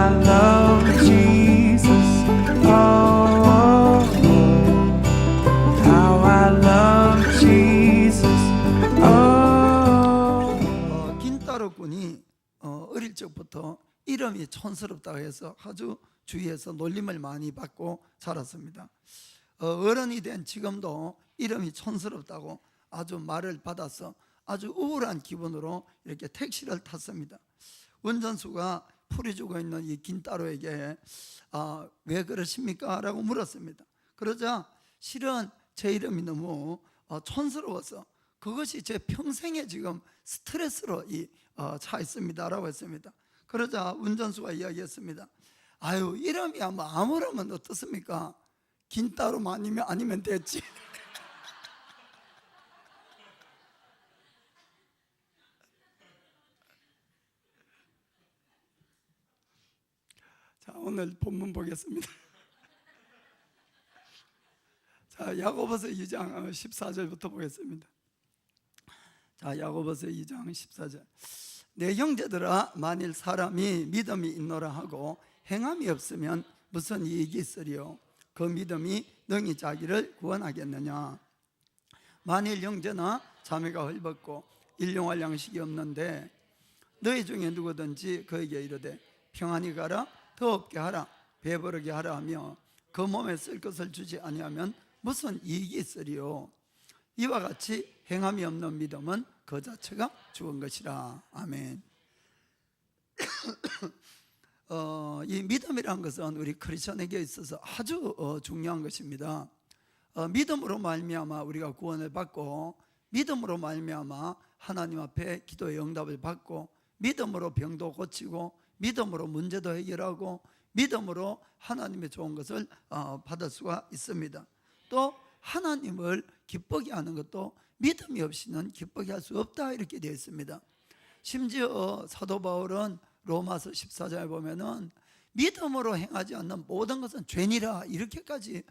I love Jesus. Oh, how I love Jesus. Oh. 긴따로꾼이 어릴 적부터 이름이 촌스럽다고 해서 아주 주위에서 놀림을 많이 받고 자랐습니다. 어른이 된 지금도 이름이 촌스럽다고 아주 말을 받아서 아주 우울한 기분으로 이렇게 택시를 탔습니다. 운전수가 풀이 주고 있는 이 긴따로에게 왜 그러십니까? 라고 물었습니다. 그러자 실은 제 이름이 너무 촌스러워서 그것이 제 평생에 지금 스트레스로 차 있습니다 라고 했습니다. 그러자 운전수가 이야기했습니다. 아유, 이름이 아무러면 어떻습니까? 긴따로만 아니면 됐지. 자, 오늘 본문 보겠습니다. 자, 야고보서 2장 14절부터 보겠습니다. 자, 야고보서 2장 14절. 내 형제들아, 만일 사람이 믿음이 있노라 하고 행함이 없으면 무슨 이익이 있으리요? 그 믿음이 능히 자기를 구원하겠느냐? 만일 형제나 자매가 헐벗고 일용할 양식이 없는데 너희 중에 누구든지 그에게 이르되 평안히 가라, 더 없게 하라, 배부르게 하라 하며 그 몸에 쓸 것을 주지 아니하면 무슨 이익이 있으리요? 이와 같이 행함이 없는 믿음은 그 자체가 죽은 것이라. 아멘. 이 믿음이란 것은 우리 크리스천에게 있어서 아주 중요한 것입니다. 믿음으로 말미암아 우리가 구원을 받고, 믿음으로 말미암아 하나님 앞에 기도의 응답을 받고, 믿음으로 병도 고치고, 믿음으로 문제도 해결하고, 믿음으로 하나님의 좋은 것을 받을 수가 있습니다. 또 하나님을 기쁘게 하는 것도 믿음이 없이는 기쁘게 할 수 없다, 이렇게 되어 있습니다. 심지어 사도 바울은 로마서 14장에 보면은 믿음으로 행하지 않는 모든 것은 죄니라, 이렇게까지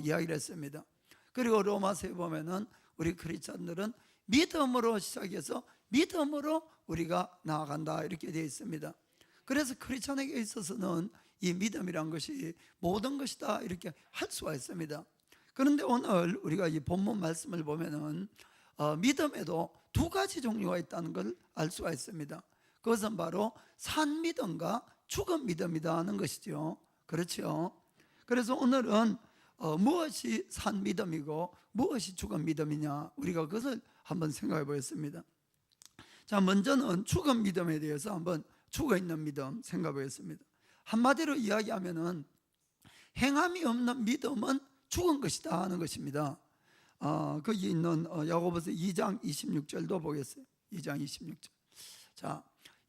이야기를 했습니다. 그리고 로마서에 보면은 우리 크리스찬들은 믿음으로 시작해서 믿음으로 우리가 나아간다, 이렇게 되어 있습니다. 그래서 크리스찬에게 있어서는 이 믿음이란 것이 모든 것이다, 이렇게 할 수가 있습니다. 그런데 오늘 우리가 이 본문 말씀을 보면은 믿음에도 두 가지 종류가 있다는 걸 알 수가 있습니다. 그것은 바로 산 믿음과 죽은 믿음이다 하는 것이죠. 그렇죠? 그래서 오늘은 무엇이 산 믿음이고 무엇이 죽은 믿음이냐, 우리가 그것을 한번 생각해 보겠습니다. 자, 먼저는 죽은 믿음에 대해서 한번 죽어있는 믿음 생각해 보겠습니다. 한마디로 이야기하면은 행함이 없는 믿음은 죽은 것이다 하는 것입니다. 거기 있는 야고보서 2장 26절도 보겠어요. 2장 26절. 자,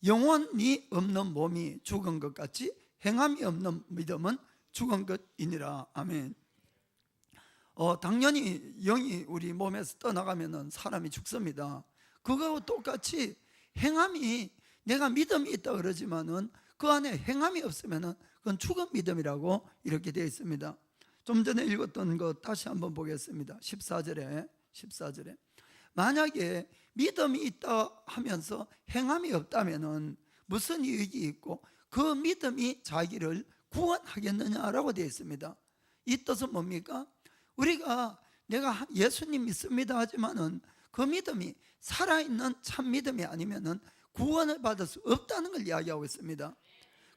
영혼이 없는 몸이 죽은 것 같이 행함이 없는 믿음은 죽은 것이니라. 아멘. 당연히 영이 우리 몸에서 떠나가면 사람이 죽습니다. 그거와 똑같이 행함이, 내가 믿음이 있다 그러지만은 그 안에 행함이 없으면은 그건 죽은 믿음이라고 이렇게 되어 있습니다. 좀 전에 읽었던 거 다시 한번 보겠습니다. 14절에 만약에 믿음이 있다 하면서 행함이 없다면은 무슨 이익이 있고 그 믿음이 자기를 구원하겠느냐라고 되어 있습니다. 이 뜻은 뭡니까? 우리가 내가 예수님 믿습니다 하지만은 그 믿음이 살아있는 참 믿음이 아니면은 구원을 받을 수 없다는 걸 이야기하고 있습니다.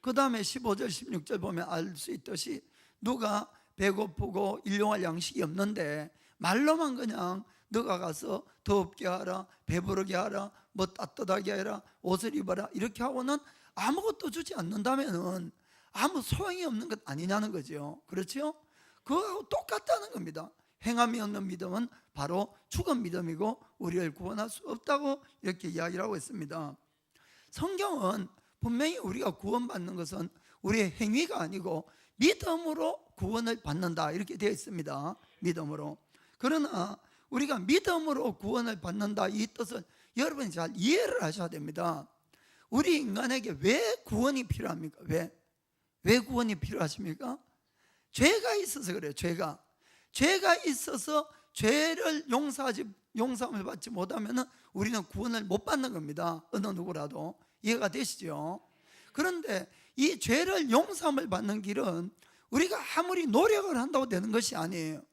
그 다음에 15절 16절 보면 알 수 있듯이 누가 배고프고 일용할 양식이 없는데 말로만 그냥 너가 가서 더 없게 하라, 배부르게 하라, 뭐 따뜻하게 해라, 옷을 입어라, 이렇게 하고는 아무것도 주지 않는다면 아무 소용이 없는 것 아니냐는 거죠. 그렇죠? 그거하고 똑같다는 겁니다. 행함이 없는 믿음은 바로 죽은 믿음이고 우리를 구원할 수 없다고 이렇게 이야기를 하고 있습니다. 성경은 분명히 우리가 구원받는 것은 우리의 행위가 아니고 믿음으로 구원을 받는다, 이렇게 되어 있습니다. 믿음으로. 그러나 우리가 믿음으로 구원을 받는다, 이 뜻을 여러분이 잘 이해를 하셔야 됩니다. 우리 인간에게 왜 구원이 필요합니까? 왜 구원이 필요하십니까? 죄가 있어서 그래요. 죄가 있어서 죄를 용서함을 받지 못하면 우리는 구원을 못 받는 겁니다. 어느 누구라도. 이해가 되시죠? 그런데 이 죄를 용서함을 받는 길은 우리가 아무리 노력을 한다고 되는 것이 아니에요.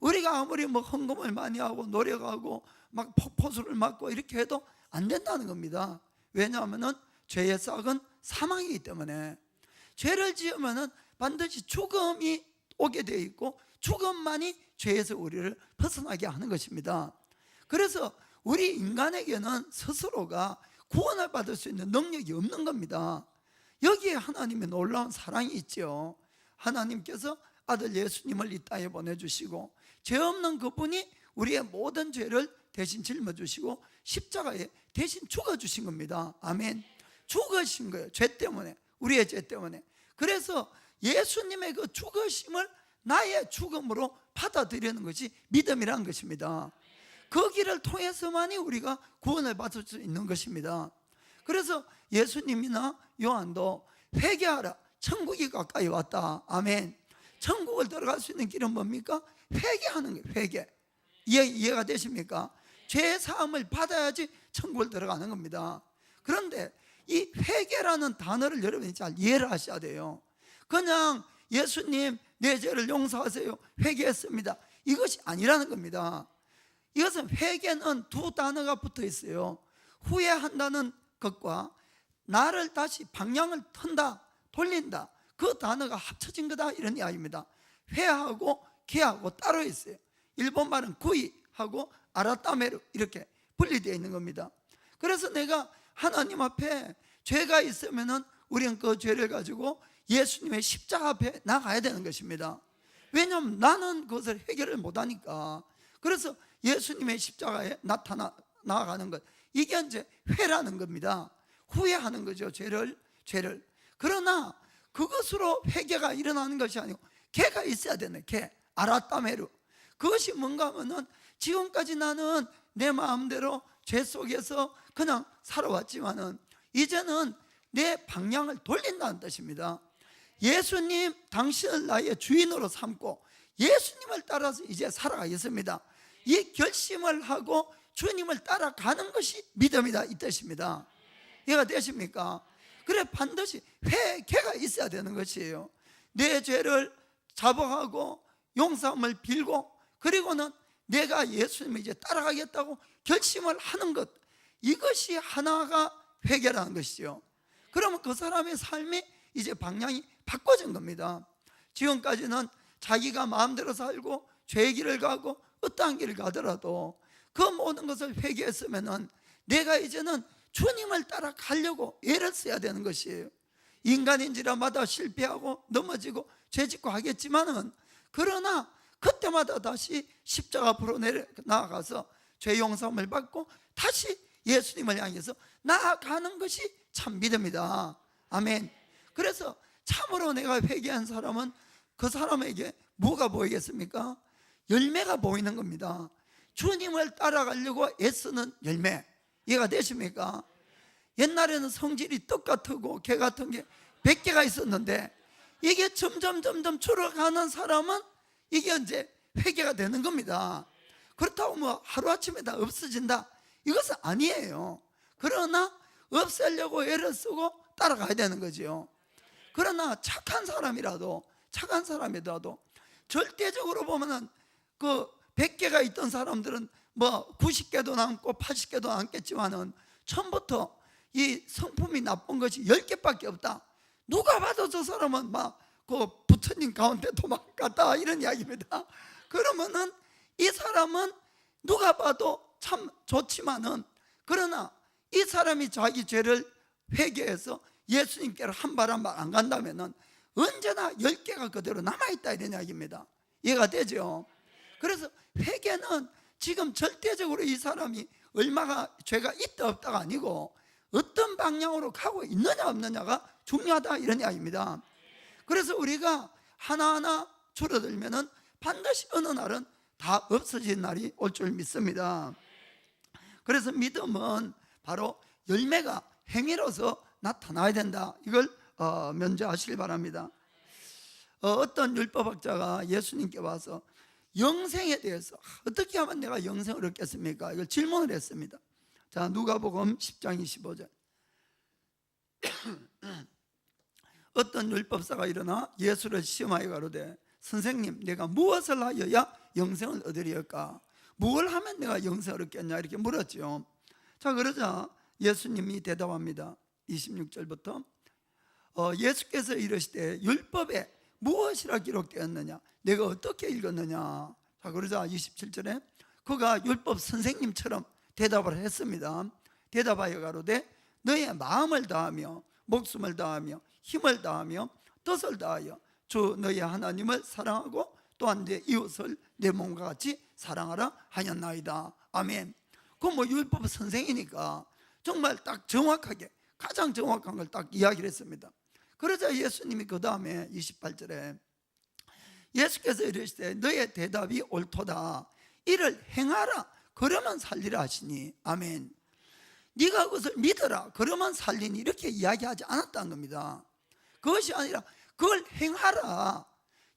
우리가 아무리 뭐 헌금을 많이 하고 노력하고 막 폭포수를 맞고 이렇게 해도 안 된다는 겁니다. 왜냐하면 죄의 싹은 사망이기 때문에 죄를 지으면 반드시 죽음이 오게 되어 있고 죽음만이 죄에서 우리를 벗어나게 하는 것입니다. 그래서 우리 인간에게는 스스로가 구원을 받을 수 있는 능력이 없는 겁니다. 여기에 하나님의 놀라운 사랑이 있죠. 하나님께서 아들 예수님을 이 땅에 보내주시고 죄 없는 그분이 우리의 모든 죄를 대신 짊어주시고 십자가에 대신 죽어주신 겁니다. 아멘. 죽으신 거예요. 죄 때문에, 우리의 죄 때문에. 그래서 예수님의 그 죽으심을 나의 죽음으로 받아들이는 것이 믿음이라는 것입니다. 그 길을 통해서만이 우리가 구원을 받을 수 있는 것입니다. 그래서 예수님이나 요한도 회개하라, 천국이 가까이 왔다. 아멘. 천국을 들어갈 수 있는 길은 뭡니까? 회개하는 거예요. 회개. 이해가 되십니까? 죄 사함을 받아야지 천국을 들어가는 겁니다. 그런데 이 회개라는 단어를 여러분이 잘 이해를 하셔야 돼요. 그냥 예수님 내 죄를 용서하세요, 회개했습니다, 이것이 아니라는 겁니다. 이것은 회개는 두 단어가 붙어 있어요. 후회한다는 것과 나를 다시 방향을 튼다, 돌린다, 그 단어가 합쳐진 거다, 이런 이야기입니다. 회하고 개하고 따로 있어요. 일본 말은 구이하고 아라타메르 이렇게 분리되어 있는 겁니다. 그래서 내가 하나님 앞에 죄가 있으면은 우리는 그 죄를 가지고 예수님의 십자가 앞에 나가야 되는 것입니다. 왜냐하면 나는 그것을 해결을 못하니까. 그래서 예수님의 십자가에 나아가는 것, 이게 이제 회라는 겁니다. 후회하는 거죠. 죄를. 그러나 그것으로 회개가 일어나는 것이 아니고 개가 있어야 되네. 개, 아라타메르. 그것이 뭔가 하면은 지금까지 나는 내 마음대로 죄 속에서 그냥 살아왔지만은 이제는 내 방향을 돌린다는 뜻입니다. 예수님 당신을 나의 주인으로 삼고 예수님을 따라서 이제 살아가겠습니다, 이 결심을 하고 주님을 따라가는 것이 믿음이다, 이 뜻입니다. 이해가 되십니까? 그래 반드시 회개가 있어야 되는 것이에요. 내 죄를 자복하고 용서함을 빌고 그리고는 내가 예수님을 이제 따라가겠다고 결심을 하는 것, 이것이 하나가 회개라는 것이죠. 그러면 그 사람의 삶이 이제 방향이 바꿔진 겁니다. 지금까지는 자기가 마음대로 살고 죄의 길을 가고 어떠한 길을 가더라도 그 모든 것을 회개했으면은 내가 이제는 주님을 따라가려고 애를 써야 되는 것이에요. 인간인지라마다 실패하고 넘어지고 죄짓고 하겠지만은, 그러나 그때마다 다시 십자가 앞으로 나아가서 죄 용서함을 받고 다시 예수님을 향해서 나아가는 것이 참 믿음이다. 아멘. 그래서 참으로 내가 회개한 사람은 그 사람에게 뭐가 보이겠습니까? 열매가 보이는 겁니다. 주님을 따라가려고 애쓰는 열매. 이해가 되십니까? 옛날에는 성질이 떡 같고 개 같은 게 100개가 있었는데 이게 점점 줄어가는 사람은 이게 이제 회개가 되는 겁니다. 그렇다고 뭐 하루아침에 다 없어진다, 이것은 아니에요. 그러나 없애려고 애를 쓰고 따라가야 되는 거죠. 그러나 착한 사람이라도 절대적으로 보면은 그 100개가 있던 사람들은 뭐 90개도 남고 80개도 남겠지만은 처음부터 이 성품이 나쁜 것이 10개밖에 없다, 누가 봐도 저 사람은 막 그 부처님 가운데 도망갔다, 이런 이야기입니다. 그러면은 이 사람은 누가 봐도 참 좋지만은, 그러나 이 사람이 자기 죄를 회개해서 예수님께로 한 발 한 발 안 간다면은 언제나 10개가 그대로 남아있다, 이런 이야기입니다. 이해가 되죠? 그래서 회개는 지금 절대적으로 이 사람이 얼마가 죄가 있다 없다가 아니고 어떤 방향으로 가고 있느냐 없느냐가 중요하다, 이런 이야기입니다. 그래서 우리가 하나하나 줄어들면은 반드시 어느 날은 다 없어진 날이 올 줄 믿습니다. 그래서 믿음은 바로 열매가 행위로서 나타나야 된다, 이걸 면제하시길 바랍니다. 어떤 율법학자가 예수님께 와서 영생에 대해서 어떻게 하면 내가 영생을 얻겠습니까? 이걸 질문을 했습니다. 자, 누가복음 10장 25절. 어떤 율법사가 일어나 예수를 시험하여 가로되 선생님, 내가 무엇을 하여야 영생을 얻으리까? 무엇을 하면 내가 영생을 얻겠냐? 이렇게 물었죠. 자, 그러자 예수님이 대답합니다. 26절부터 예수께서 이르시되 율법에 무엇이라 기록되었느냐? 내가 어떻게 읽었느냐? 자, 그러자 27절에 그가 율법 선생님처럼 대답을 했습니다. 대답하여 가로되 너의 마음을 다하며 목숨을 다하며 힘을 다하며 뜻을 다하여 주 너의 하나님을 사랑하고 또한 내 이웃을 내 몸과 같이 사랑하라 하였나이다. 아멘. 그 뭐 율법 선생이니까 정말 딱 정확하게 가장 정확한 걸 딱 이야기를 했습니다. 그러자 예수님이 그 다음에 28절에 예수께서 이르시되 너의 대답이 옳도다. 이를 행하라. 그러면 살리라 하시니. 아멘. 네가 그것을 믿어라. 그러면 살리니. 이렇게 이야기하지 않았다는 겁니다. 그것이 아니라 그걸 행하라.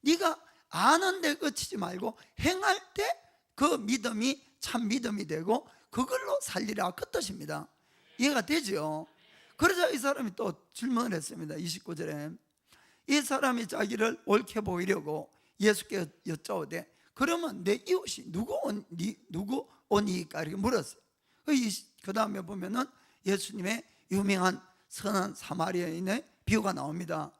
네가 아는데 그치지 말고 행할 때 그 믿음이 참 믿음이 되고 그걸로 살리라, 그 뜻입니다. 이해가 되죠? 그러자 이 사람이 또 질문을 했습니다. 29절에 이 사람이 자기를 옳게 보이려고 예수께 여쭤오되 그러면 내 이웃이 누구 오니까 이렇게 물었어요. 그 다음에 보면은 예수님의 유명한 선한 사마리아인의 비유가 나옵니다.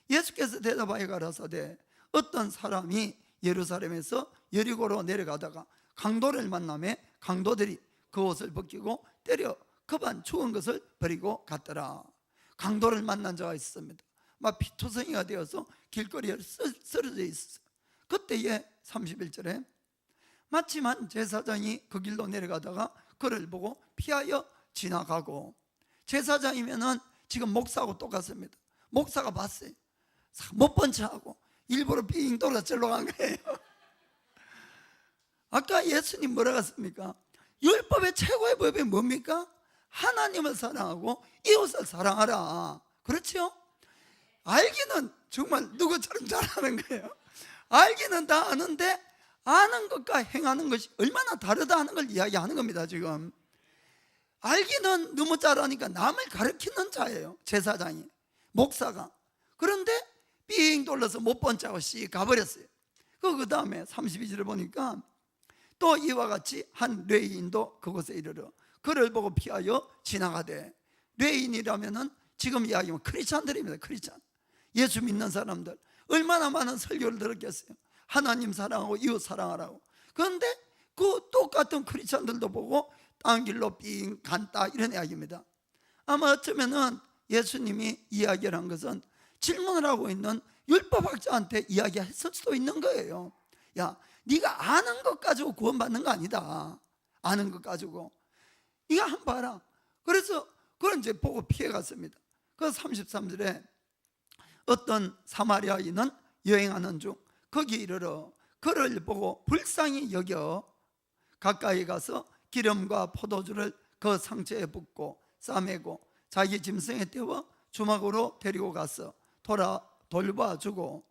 예수께서 대답하여 가라사대 어떤 사람이 예루살렘에서 여리고로 내려가다가 강도를 만나매 강도들이 그 옷을 벗기고 때려 급한 죽은 것을 버리고 갔더라. 강도를 만난 자가 있었습니다. 막 피투성이가 되어서 길거리에 쓰러져 있었어요. 그때에 31절에 마침 한 제사장이 그 길로 내려가다가 그를 보고 피하여 지나가고, 제사장이면은 지금 목사하고 똑같습니다. 목사가 봤어요. 못 본 척하고 일부러 삥 돌아 절로 간 거예요. 아까 예수님 뭐라고 했습니까? 율법의 최고의 법이 뭡니까? 하나님을 사랑하고 이웃을 사랑하라. 그렇죠? 알기는 정말 누구처럼 잘하는 거예요. 알기는 다 아는데 아는 것과 행하는 것이 얼마나 다르다 하는 걸 이야기하는 겁니다. 지금 알기는 너무 잘하니까 남을 가르치는 자예요. 제사장이, 목사가. 그런데 삥 돌려서 못 본 척하고 씩 가버렸어요. 그 다음에 32절을 보니까 또 이와 같이 한 레위인도 그곳에 이르러 그를 보고 피하여 지나가되, 레위인이라면은 지금 이야기하면 크리스찬들입니다. 크리스찬, 예수 믿는 사람들. 얼마나 많은 설교를 들었겠어요. 하나님 사랑하고 이웃 사랑하라고. 그런데 그 똑같은 크리스찬들도 보고 딴 길로 삥 간다, 이런 이야기입니다. 아마 어쩌면은 예수님이 이야기를 한 것은 질문을 하고 있는 율법학자한테 이야기했을 수도 있는 거예요. 야, 네가 아는 것 가지고 구원받는 거 아니다. 아는 것 가지고 네가 한번 봐라. 그래서 그걸 이제 보고 피해갔습니다. 그래서 33절에 어떤 사마리아인은 여행하는 중 거기 이르러 그를 보고 불쌍히 여겨 가까이 가서 기름과 포도주를 그 상처에 붓고 싸매고 자기 짐승에 태워 주막으로 데리고 가서 돌봐주고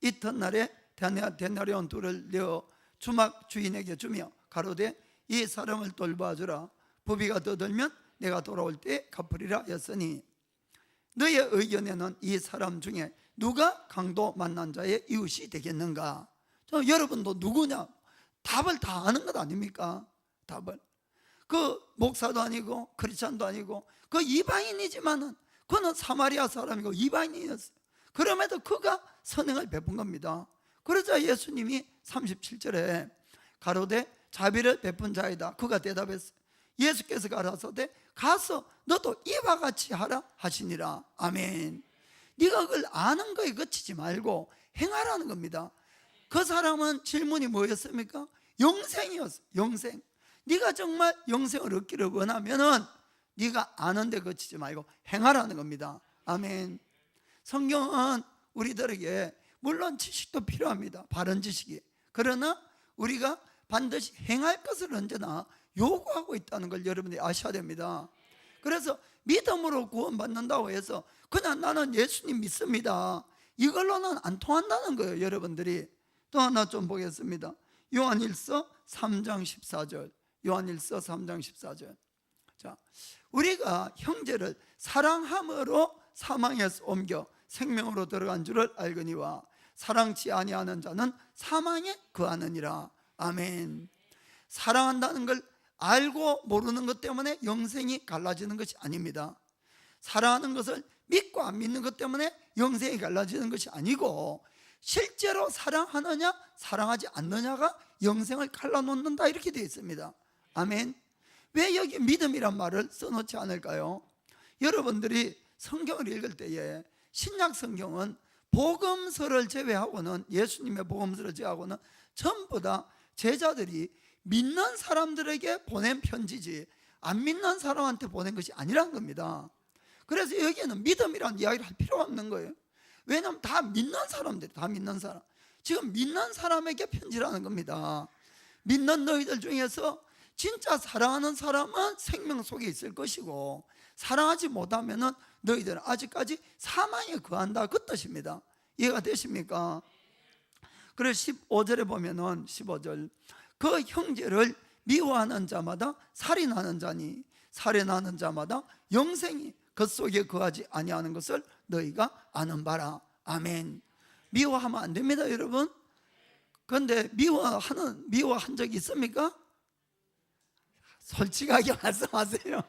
이튿날에 데나리온 둘을 내어 주막 주인에게 주며 가로되 이 사람을 돌봐주라. 부비가 더 들면 내가 돌아올 때 갚으리라 했으니 너의 의견에는 이 사람 중에 누가 강도 만난 자의 이웃이 되겠는가? 여러분도 누구냐? 답을 다 아는 것 아닙니까? 답을. 그 목사도 아니고 크리스찬도 아니고 그 이방인이지만은 그는 사마리아 사람이고 이방인이었어요. 그럼에도 그가 선행을 베푼 겁니다. 그러자 예수님이 37절에 가로되 자비를 베푼 자이다. 그가 대답했어요. 예수께서 가라사대 가서 너도 이와 같이 하라 하시니라. 아멘. 네가 그걸 아는 거에 그치지 말고 행하라는 겁니다. 그 사람은 질문이 뭐였습니까? 영생이었어요. 영생. 네가 정말 영생을 얻기를 원하면은 네가 아는 데 그치지 말고 행하라는 겁니다. 아멘. 성경은 우리들에게 물론 지식도 필요합니다. 바른 지식이. 그러나 우리가 반드시 행할 것을 언제나 요구하고 있다는 걸 여러분들이 아셔야 됩니다. 그래서 믿음으로 구원받는다고 해서 그냥 나는 예수님 믿습니다, 이걸로는 안 통한다는 거예요. 여러분들이. 또 하나 좀 보겠습니다. 요한일서 3장 14절. 요한일서 3장 14절. 자, 우리가 형제를 사랑함으로 사망에서 옮겨 생명으로 들어간 줄을 알거니와 사랑치 아니하는 자는 사망에 거하느니라. 아멘. 사랑한다는 걸 알고 모르는 것 때문에 영생이 갈라지는 것이 아닙니다. 사랑하는 것을 믿고 안 믿는 것 때문에 영생이 갈라지는 것이 아니고 실제로 사랑하느냐 사랑하지 않느냐가 영생을 갈라놓는다, 이렇게 되어 있습니다. 아멘. 왜 여기 믿음이란 말을 써놓지 않을까요? 여러분들이 성경을 읽을 때에 신약 성경은 복음서를 제외하고는, 예수님의 복음서를 제외하고는 전부 다 제자들이 믿는 사람들에게 보낸 편지지 안 믿는 사람한테 보낸 것이 아니란 겁니다. 그래서 여기에는 믿음이라는 이야기를 할 필요가 없는 거예요. 왜냐하면 다 믿는 사람들이, 다 믿는 사람, 지금 믿는 사람에게 편지라는 겁니다. 믿는 너희들 중에서 진짜 사랑하는 사람은 생명 속에 있을 것이고 사랑하지 못하면은 너희들은 아직까지 사망에 거한다, 그 뜻입니다. 이해가 되십니까? 그래서 15절에 보면은 15절, 그 형제를 미워하는 자마다 살인하는 자니 살인하는 자마다 영생이 그 속에 거하지 아니하는 것을 너희가 아는 바라. 아멘. 미워하면 안 됩니다, 여러분. 그런데 미워한 적이 있습니까? 솔직하게 말씀하세요.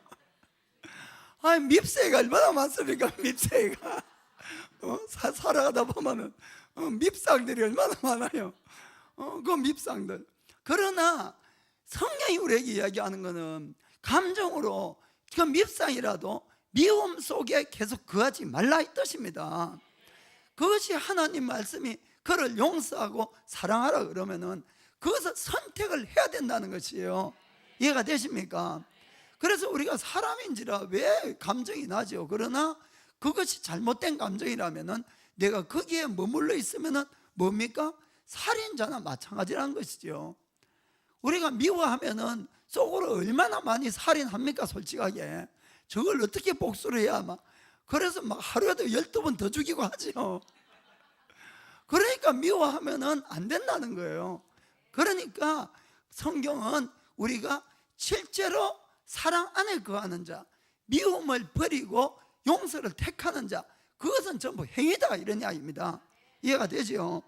아니, 밉새가 얼마나 많습니까? 밉새가 살아가다 보면은 밉상들이 얼마나 많아요. 그 밉상들. 그러나 성경이 우리에게 이야기하는 것은 감정으로 그 밉상이라도 미움 속에 계속 거하지 말라, 이 뜻입니다. 그것이 하나님 말씀이 그를 용서하고 사랑하라 그러면은 그것을 선택을 해야 된다는 것이에요. 이해가 되십니까? 그래서 우리가 사람인지라 왜 감정이 나죠. 그러나 그것이 잘못된 감정이라면은 내가 거기에 머물러 있으면은 뭡니까? 살인자나 마찬가지라는 것이죠. 우리가 미워하면은 속으로 얼마나 많이 살인합니까? 솔직하게 저걸 어떻게 복수를 해야 막, 그래서 막 하루에도 12번 더 죽이고 하죠. 그러니까 미워하면은 안 된다는 거예요. 그러니까 성경은 우리가 실제로 사랑 안에 거하는 자, 미움을 버리고 용서를 택하는 자, 그것은 전부 행위다, 이런 이야기입니다. 이해가 되죠?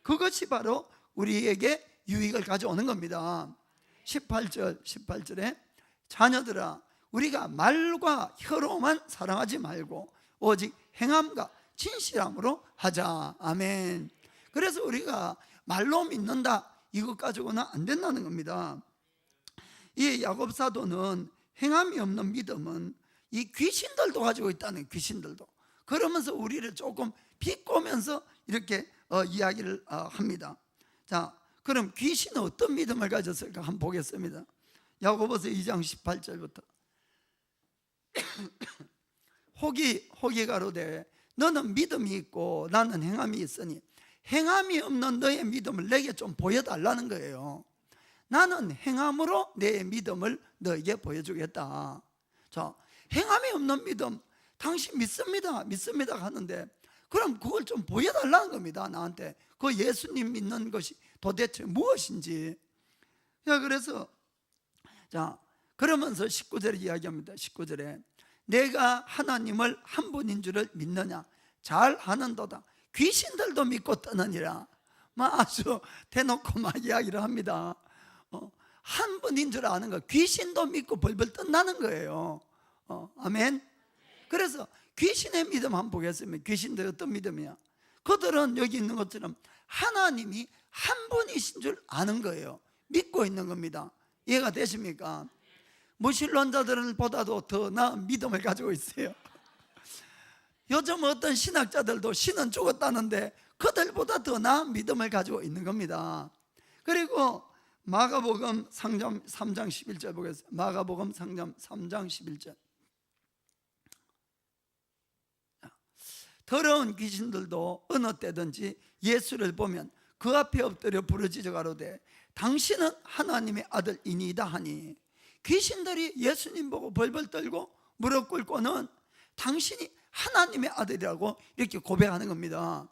그것이 바로 우리에게 유익을 가져오는 겁니다. 18절에 자녀들아 우리가 말과 혀로만 사랑하지 말고 오직 행함과 진실함으로 하자. 아멘. 그래서 우리가 말로 믿는다, 이것 가지고는 안 된다는 겁니다. 이 야곱 사도는 행함이 없는 믿음은 이 귀신들도 가지고 있다는, 귀신들도. 그러면서 우리를 조금 비꼬면서 이렇게 이야기를 합니다. 자, 그럼 귀신은 어떤 믿음을 가졌을까 한번 보겠습니다. 야고보서 2장 18절부터 혹이 가로되 너는 믿음이 있고 나는 행함이 있으니 행함이 없는 너의 믿음을 내게 좀 보여달라는 거예요. 나는 행함으로 내 믿음을 너에게 보여주겠다. 자, 행함이 없는 믿음, 당신 믿습니다 하는데 그럼 그걸 좀 보여달라는 겁니다. 나한테 그 예수님 믿는 것이 도대체 무엇인지. 그래서 자, 그러면서 19절에 이야기합니다. 19절에 내가 하나님을 한 분인 줄을 믿느냐? 잘 하는도다. 귀신들도 믿고 떠느니라. 아주 대놓고 막 이야기를 합니다. 한 분인 줄 아는 거, 귀신도 믿고 벌벌 뜬다는 거예요. 아멘. 그래서 귀신의 믿음 한번 보겠습니다. 귀신들 어떤 믿음이야? 그들은 여기 있는 것처럼 하나님이 한 분이신 줄 아는 거예요. 믿고 있는 겁니다. 이해가 되십니까? 무신론자들보다도 더 나은 믿음을 가지고 있어요. 요즘 어떤 신학자들도 신은 죽었다는데 그들보다 더 나은 믿음을 가지고 있는 겁니다. 그리고 마가복음 3장 11절 보겠습니다. 마가복음 3장 11절. 더러운 귀신들도 어느 때든지 예수를 보면 그 앞에 엎드려 부르짖어 가로되 당신은 하나님의 아들이니이다 하니, 귀신들이 예수님 보고 벌벌 떨고 무릎 꿇고는 당신이 하나님의 아들이라고 이렇게 고백하는 겁니다.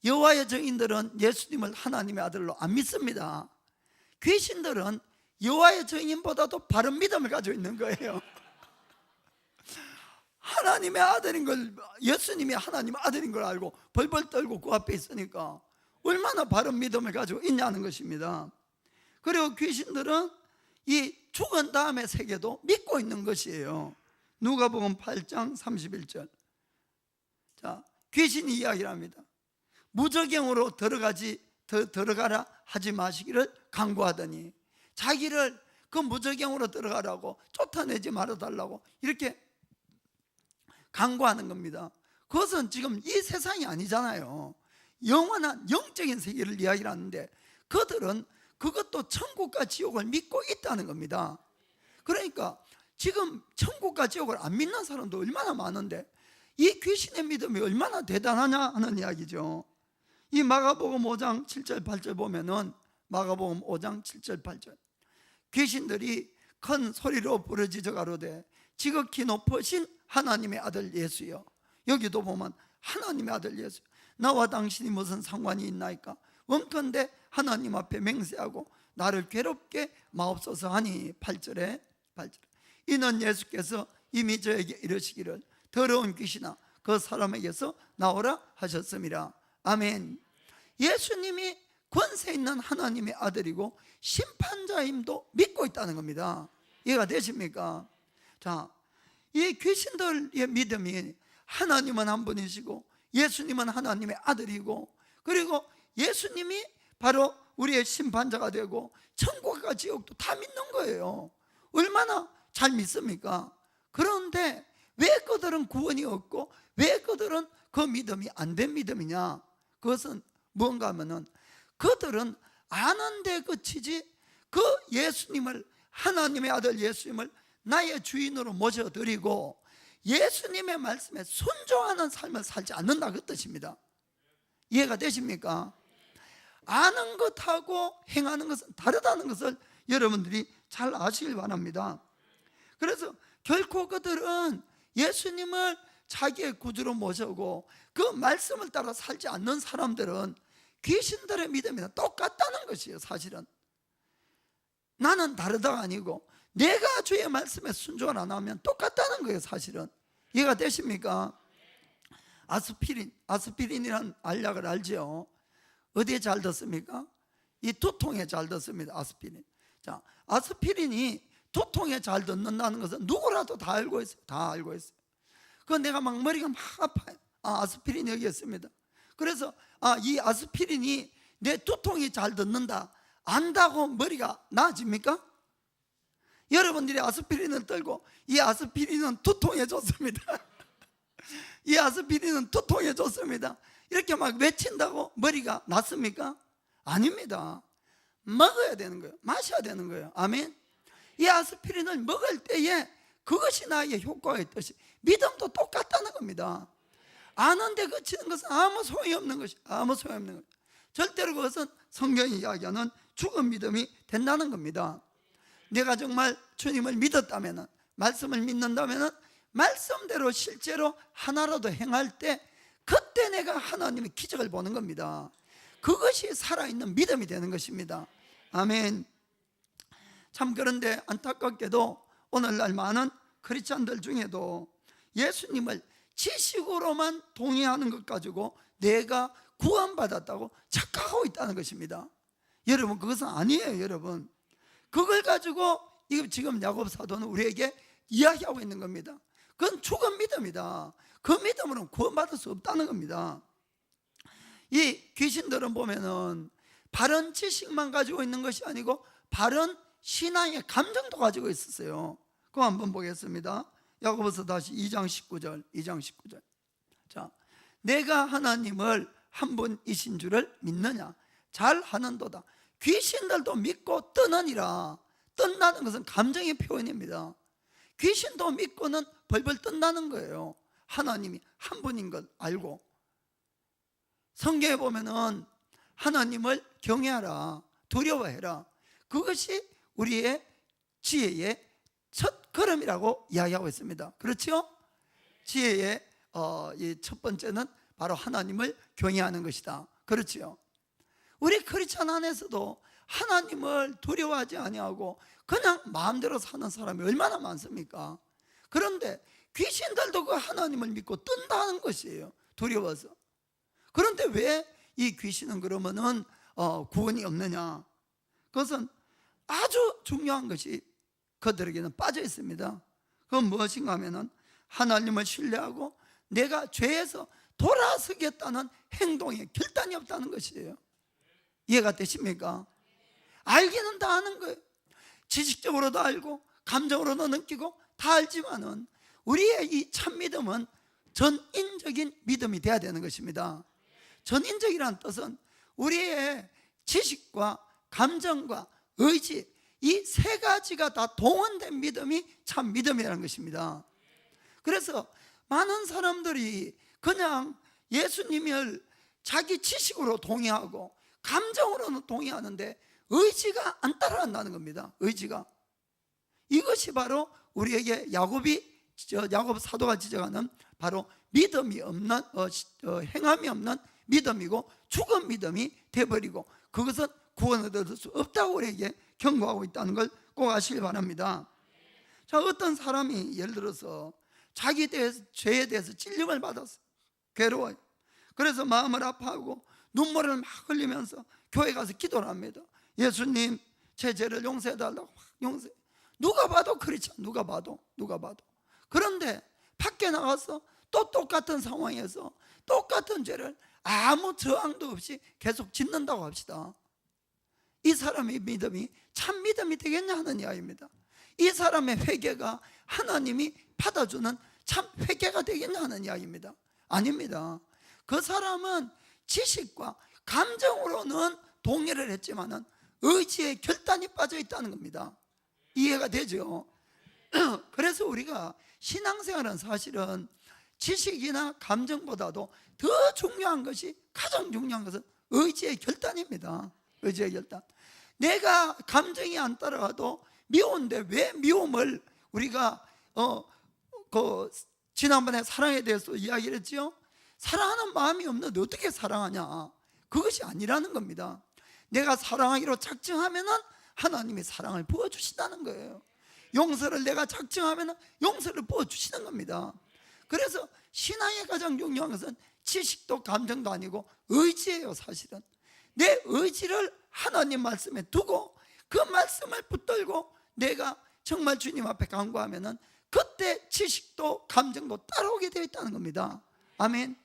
여호와의 증인들은 예수님을 하나님의 아들로 안 믿습니다. 귀신들은 여호와의 증인보다도 바른 믿음을 가지고 있는 거예요. 하나님의 아들인 걸, 예수님이 하나님의 아들인 걸 알고 벌벌 떨고 그 앞에 있으니까 얼마나 바른 믿음을 가지고 있냐는 것입니다. 그리고 귀신들은 이 죽은 다음의 세계도 믿고 있는 것이에요. 누가복음 8장 31절. 자, 귀신이 이야기를 합니다. 무저갱으로 들어가라 하지 마시기를 간구하더니 자기를 그 무저갱으로 들어가라고 쫓아내지 말아달라고 이렇게 간구하는 겁니다. 그것은 지금 이 세상이 아니잖아요. 영원한 영적인 세계를 이야기를 하는데 그들은 그것도 천국과 지옥을 믿고 있다는 겁니다. 그러니까 지금 천국과 지옥을 안 믿는 사람도 얼마나 많은데 이 귀신의 믿음이 얼마나 대단하냐 하는 이야기죠. 이 마가복음 5장 7절 8절 보면은 마가복음 5장 7절 8절 귀신들이 큰 소리로 부르짖어 가로되 지극히 높으신 하나님의 아들 예수여. 여기도 보면 하나님의 아들 예수, 나와 당신이 무슨 상관이 있나이까? 원컨대 하나님 앞에 맹세하고 나를 괴롭게 마옵소서 하니 8절에 이는 예수께서 이미 저에게 이르시기를 더러운 귀신아 그 사람에게서 나오라 하셨음이라. 아멘. 예수님이 권세 있는 하나님의 아들이고 심판자임도 믿고 있다는 겁니다. 이해가 되십니까? 자, 이 귀신들의 믿음이 하나님은 한 분이시고 예수님은 하나님의 아들이고 그리고 예수님이 바로 우리의 심판자가 되고 천국과 지옥도 다 믿는 거예요. 얼마나 잘 믿습니까? 그런데 왜 그들은 구원이 없고 왜 그들은 그 믿음이 안 된 믿음이냐? 그것은 뭔가 하면은 그들은 아는데 그치지 그 예수님을, 하나님의 아들 예수님을 나의 주인으로 모셔드리고 예수님의 말씀에 순종하는 삶을 살지 않는다 그 뜻입니다. 이해가 되십니까? 아는 것하고 행하는 것은 다르다는 것을 여러분들이 잘 아시길 바랍니다. 그래서 결코 그들은 예수님을 자기의 구주로 모시고 그 말씀을 따라 살지 않는 사람들은 귀신들의 믿음이랑 똑같다는 것이에요. 사실은 나는 다르다가 아니고 내가 주의 말씀에 순종을 안 하면 똑같다는 거예요. 사실은 이해가 되십니까? 아스피린이라는 알약을 알죠? 어디에 잘 듣습니까? 이 두통에 잘 듣습니다. 아스피린. 자, 아스피린이 두통에 잘 듣는다는 것은 누구라도 다 알고 있어요. 다 알고 있어요. 그 내가 막 머리가 막 아파요. 아스피린이 여기 있습니다. 그래서 이 아스피린이 내 두통이 잘 듣는다 안다고 머리가 나아집니까? 여러분들이 아스피린을 떨고 이 아스피린은 두통에 좋습니다. 이 아스피린은 두통에 좋습니다. 이렇게 막 외친다고 머리가 낫습니까? 아닙니다. 먹어야 되는 거예요. 마셔야 되는 거예요. 아멘. 이 아스피린을 먹을 때에 그것이 나에게 효과가 있듯이 믿음도 똑같다는 겁니다. 아는데 그치는 것은 아무 소용이 없는 것이, 아무 소용이 없는 것. 절대로 그것은 성경이 이야기하는 죽은 믿음이 된다는 겁니다. 내가 정말 주님을 믿었다면, 말씀을 믿는다면 말씀대로 실제로 하나라도 행할 때 그때 내가 하나님의 기적을 보는 겁니다. 그것이 살아있는 믿음이 되는 것입니다. 아멘. 참 그런데 안타깝게도 오늘날 많은 크리스찬들 중에도 예수님을 지식으로만 동의하는 것 가지고 내가 구원받았다고 착각하고 있다는 것입니다. 여러분 그것은 아니에요. 여러분 그걸 가지고 지금 야곱 사도는 우리에게 이야기하고 있는 겁니다. 그건 죽은 믿음이다. 그 믿음으로는 구원받을 수 없다는 겁니다. 이 귀신들은 보면은 바른 지식만 가지고 있는 것이 아니고 바른 신앙의 감정도 가지고 있었어요. 그거 한번 보겠습니다. 야고보서 다시 2장 19절. 자, 내가 하나님을 한 분이신 줄을 믿느냐? 잘 하는도다. 귀신들도 믿고 떠나니라. 뜬다는 것은 감정의 표현입니다. 귀신도 믿고는 벌벌 뜬다는 거예요. 하나님이 한 분인 걸 알고. 성경에 보면은 하나님을 경외하라, 두려워해라. 그것이 우리의 지혜의 첫 걸음이라고 이야기하고 있습니다. 그렇죠? 지혜의 이 첫 번째는 바로 하나님을 경외하는 것이다. 그렇죠? 우리 크리스찬 안에서도 하나님을 두려워하지 아니하고 그냥 마음대로 사는 사람이 얼마나 많습니까? 그런데 귀신들도 그 하나님을 믿고 뜬다는 것이에요. 두려워서. 그런데 왜 이 귀신은 그러면은 구원이 없느냐? 그것은 아주 중요한 것이 그들에게는 빠져 있습니다. 그건 무엇인가 하면은 하나님을 신뢰하고 내가 죄에서 돌아서겠다는 행동에 결단이 없다는 것이에요. 이해가 되십니까? 알기는 다 아는 거예요. 지식적으로도 알고 감정으로도 느끼고 다 알지만은 우리의 이 참 믿음은 전인적인 믿음이 돼야 되는 것입니다. 전인적이라는 뜻은 우리의 지식과 감정과 의지, 이 세 가지가 다 동원된 믿음이 참 믿음이라는 것입니다. 그래서 많은 사람들이 그냥 예수님을 자기 지식으로 동의하고 감정으로는 동의하는데 의지가 안 따라간다는 겁니다. 의지가. 이것이 바로 우리에게 야고보 사도가 지적하는 바로 믿음이 없는 행함이 없는 믿음이고 죽은 믿음이 돼버리고 그것은 구원을 얻을 수 없다고 우리에게 경고하고 있다는 걸 꼭 아시길 바랍니다. 자, 어떤 사람이 예를 들어서 자기 죄에 대해서 찔림을 받았어. 괴로워요. 그래서 마음을 아파하고 눈물을 막 흘리면서 교회 가서 기도를 합니다. 예수님, 제 죄를 용서해달라고 막 용서해. 누가 봐도 그렇죠. 누가 봐도. 그런데 밖에 나가서 또 똑같은 상황에서 똑같은 죄를 아무 저항도 없이 계속 짓는다고 합시다. 이 사람의 믿음이 참 믿음이 되겠냐 하는 이야기입니다. 이 사람의 회개가 하나님이 받아주는 참 회개가 되겠냐 하는 이야기입니다. 아닙니다. 그 사람은 지식과 감정으로는 동의를 했지만은 의지에 결단이 빠져 있다는 겁니다. 이해가 되죠? 그래서 우리가 신앙생활은 사실은 지식이나 감정보다도 더 중요한 것이, 가장 중요한 것은 의지의 결단입니다. 의지의 결단. 내가 감정이 안 따라가도 미운데 왜 미움을 우리가 지난번에 사랑에 대해서 이야기를 했죠. 사랑하는 마음이 없는데 어떻게 사랑하냐? 그것이 아니라는 겁니다. 내가 사랑하기로 작정하면은 하나님이 사랑을 부어주신다는 거예요. 용서를 내가 작정하면은 용서를 부어주시는 겁니다. 그래서 신앙의 가장 중요한 것은 지식도 감정도 아니고 의지예요. 사실은 내 의지를 하나님 말씀에 두고 그 말씀을 붙들고 내가 정말 주님 앞에 간구하면은 그때 지식도 감정도 따라오게 되어 있다는 겁니다. 아멘.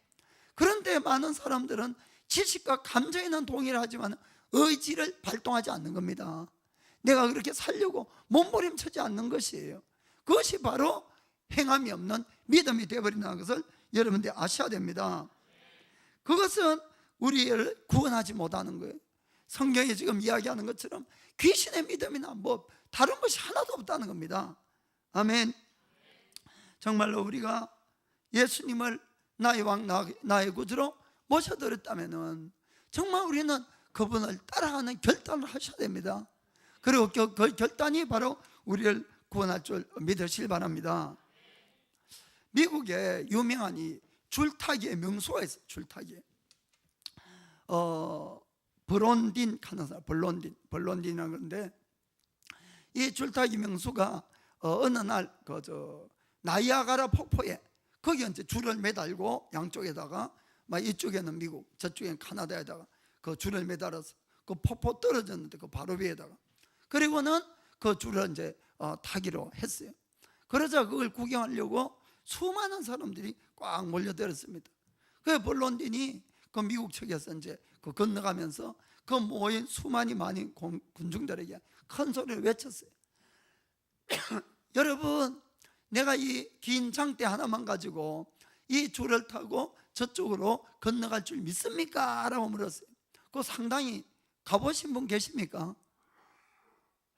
그런데 많은 사람들은 지식과 감정에는 동의를 하지만 의지를 발동하지 않는 겁니다. 내가 그렇게 살려고 몸부림치지 않는 것이에요. 그것이 바로 행함이 없는 믿음이 되어버린다는 것을 여러분들이 아셔야 됩니다. 그것은 우리를 구원하지 못하는 거예요. 성경이 지금 이야기하는 것처럼 귀신의 믿음이나 뭐 다른 것이 하나도 없다는 겁니다. 아멘. 정말로 우리가 예수님을 나의 왕, 나의 구주로 모셔드렸다면 정말 우리는 그분을 따라가는 결단을 하셔야 됩니다. 그리고 그 결단이 바로 우리를 구원할 줄 믿으시길 바랍니다. 미국에 유명한 이 줄타기의 명소가 있어요. 줄타기. 블론딘 하는 사람, 블론딘이라는 건데, 이 줄타기 명수가 어느 날 나이아가라 폭포에 거기 이제 줄을 매달고 양쪽에다가 막 이쪽에는 미국, 저쪽에는 캐나다에다가 그 줄을 매달아서 그 폭포 떨어졌는데 그 바로 위에다가, 그리고는 그 줄을 이제 타기로 했어요. 그러자 그걸 구경하려고 수많은 사람들이 꽉 몰려들었습니다. 그 블론딘이 그 미국 측에서 이제 그 건너가면서 그 모인 많은 군중들에게 큰 소리를 외쳤어요. 여러분, 내가 이 긴 장대 하나만 가지고 이 줄을 타고 저쪽으로 건너갈 줄 믿습니까? 라고 물었어요. 그 상당히 가보신 분 계십니까?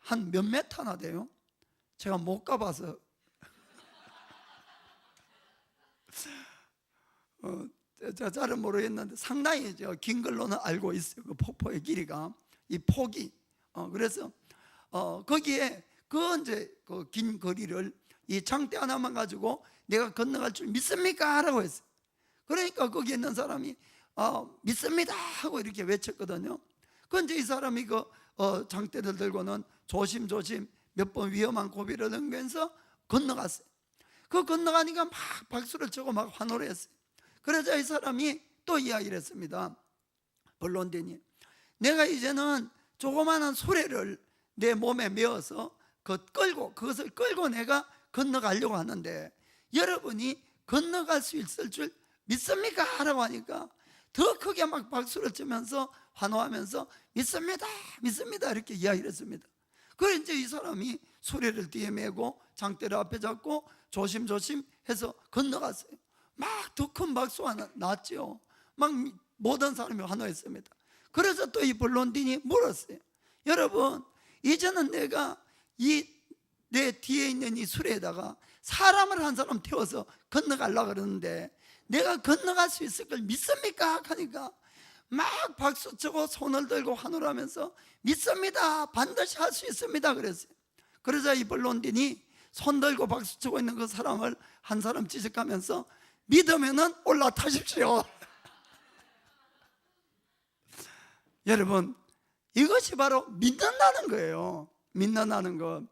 한 몇 메타나 돼요? 제가 못 가봐서 잘은 모르겠는데 상당히 긴 걸로는 알고 있어요. 그 폭포의 길이가, 이 폭이. 그래서 거기에 이제 그 긴 거리를 이 장대 하나만 가지고 내가 건너갈 줄 믿습니까? 라고 했어요. 그러니까 거기 있는 사람이 믿습니다 하고 이렇게 외쳤거든요. 그런데 이 사람이 그 장대를 들고는 조심조심 몇 번 위험한 고비를 넘으면서 건너갔어요. 그 건너가니까 막 박수를 치고 막 환호를 했어요. 그러자 이 사람이 또 이야기를 했습니다. 블론디니, 내가 이제는 조그마한 수레를 내 몸에 메어서 그것을 끌고 내가 건너가려고 하는데 여러분이 건너갈 수 있을 줄 믿습니까? 라고 하니까 더 크게 막 박수를 치면서 환호하면서 믿습니다, 믿습니다 이렇게 이야기를 했습니다. 그래서 이제 이 사람이 수레를 뒤에 메고 장대를 앞에 잡고 조심조심 해서 건너갔어요. 막 더 큰 박수가 났죠. 막 모든 사람이 환호했습니다. 그래서 또 이 블론딘이 물었어요. 여러분, 이제는 내가 내 뒤에 있는 이 수레에다가 사람을 한 사람 태워서 건너가려고 그러는데 내가 건너갈 수 있을 걸 믿습니까? 하니까 막 박수치고 손을 들고 환호를 하면서 믿습니다, 반드시 할 수 있습니다 그랬어요. 그러자 이 블론딘이 손 들고 박수치고 있는 그 사람을 한 사람 지적하면서 믿으면은 올라타십시오. 여러분, 이것이 바로 믿는다는 거예요. 믿는다는 것.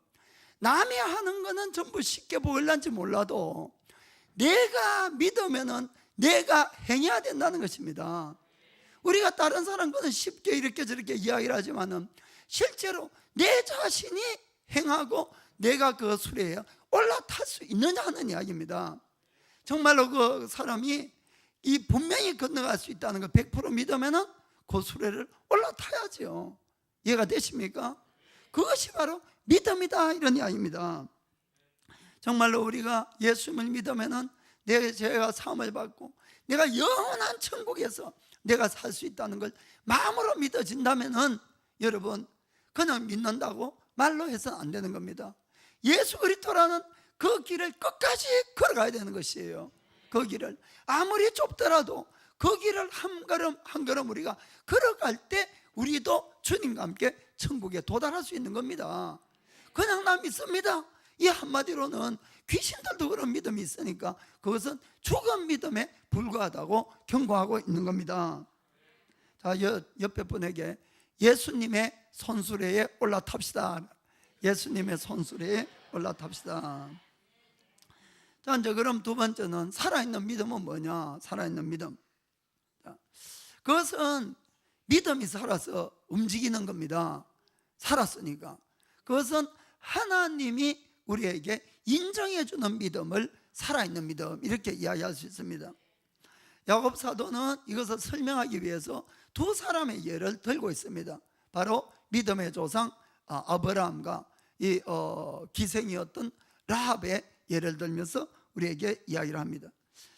남이 하는 거는 전부 쉽게 보일런지 몰라도 내가 믿으면은 내가 행해야 된다는 것입니다. 우리가 다른 사람 거는 쉽게 이렇게 저렇게 이야기를 하지만은 실제로 내 자신이 행하고 내가 그 수레에 올라탈 수 있느냐 하는 이야기입니다. 정말로 그 사람이 이 분명히 건너갈 수 있다는 걸 100% 믿으면은 그 수레를 올라타야죠. 이해가 되십니까? 그것이 바로 믿음이다 이런 이야기입니다. 정말로 우리가 예수님을 믿으면은 내 죄가 사함을 받고 내가 영원한 천국에서 내가 살 수 있다는 걸 마음으로 믿어진다면은 여러분, 그냥 믿는다고 말로 해서는 안 되는 겁니다. 예수 그리스도라는 그 길을 끝까지 걸어가야 되는 것이에요. 그 길을 아무리 좁더라도 그 길을 한 걸음 한 걸음 우리가 걸어갈 때 우리도 주님과 함께 천국에 도달할 수 있는 겁니다. 그냥 나 믿습니다, 이 한마디로는 귀신들도 그런 믿음이 있으니까 그것은 죽은 믿음에 불과하다고 경고하고 있는 겁니다. 자, 옆에 분에게 예수님의 손수레에 올라탑시다. 예수님의 손수레에 올라탑시다. 자, 이제 그럼 두 번째는 살아있는 믿음은 뭐냐? 살아있는 믿음. 자, 그것은 믿음이 살아서 움직이는 겁니다. 살았으니까. 그것은 하나님이 우리에게 인정해 주는 믿음을 살아있는 믿음 이렇게 이야기할 수 있습니다. 야곱 사도는 이것을 설명하기 위해서 두 사람의 예를 들고 있습니다. 바로 믿음의 조상 아브라함과 이 기생이었던 라합의 예를 들면서 우리에게 이야기를 합니다.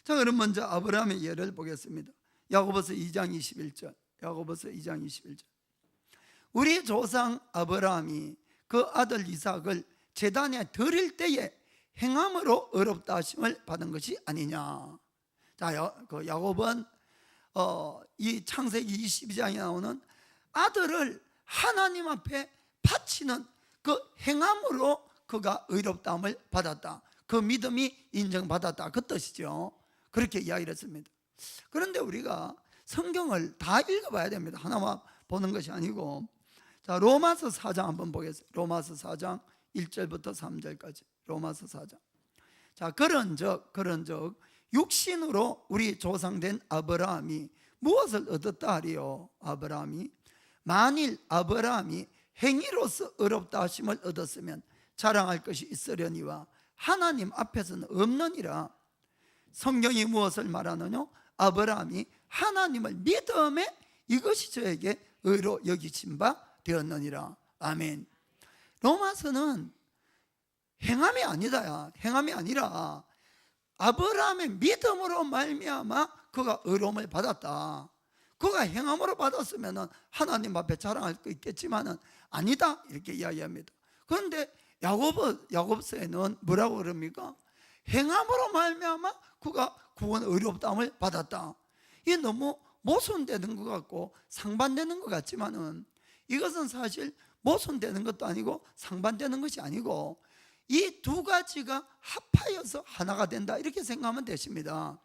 자, 그럼 먼저 아브라함의 예를 보겠습니다. 야고보서 2장 21절. 야고보서 2장 21절. 우리 조상 아브라함이 그 아들 이삭을 제단에 드릴 때에 행함으로 의롭다 하심을 받은 것이 아니냐. 자, 그 야곱은 이 창세기 22장에 나오는 아들을 하나님 앞에 바치는 그 행함으로 그가 의롭다함을 받았다, 그 믿음이 인정받았다, 그 뜻이죠. 그렇게 이야기를 했습니다. 그런데 우리가 성경을 다 읽어봐야 됩니다. 하나만 보는 것이 아니고. 자, 로마서 4장 한번 보겠습니다. 로마서 4장 1절부터 3절까지. 로마서 4장. 자, 그런즉 육신으로 우리 조상된 아브라함이 무엇을 얻었다 하리요? 아브라함이 만일 아브라함이 행위로서 의롭다 하심을 얻었으면 자랑할 것이 있으려니와 하나님 앞에서는 없느니라. 성경이 무엇을 말하느냐? 아브라함이 하나님을 믿음에 이것이 저에게 의로 여기신 바 되었느니라. 아멘. 로마서는 행함이 아니다. 행함이 아니라 아브라함의 믿음으로 말미암아 그가 의로움을 받았다. 그가 행함으로 받았으면 하나님 앞에 자랑할 거 있겠지만은 아니다 이렇게 이야기합니다. 그런데 야고보서에는 뭐라고 그럽니까? 행함으로 말미암아 그가 구원 의롭다함을 받았다. 이게 너무 모순되는 것 같고 상반되는 것 같지만은 이것은 사실 모순되는 것도 아니고 상반되는 것이 아니고 이 두 가지가 합하여서 하나가 된다 이렇게 생각하면 되십니다.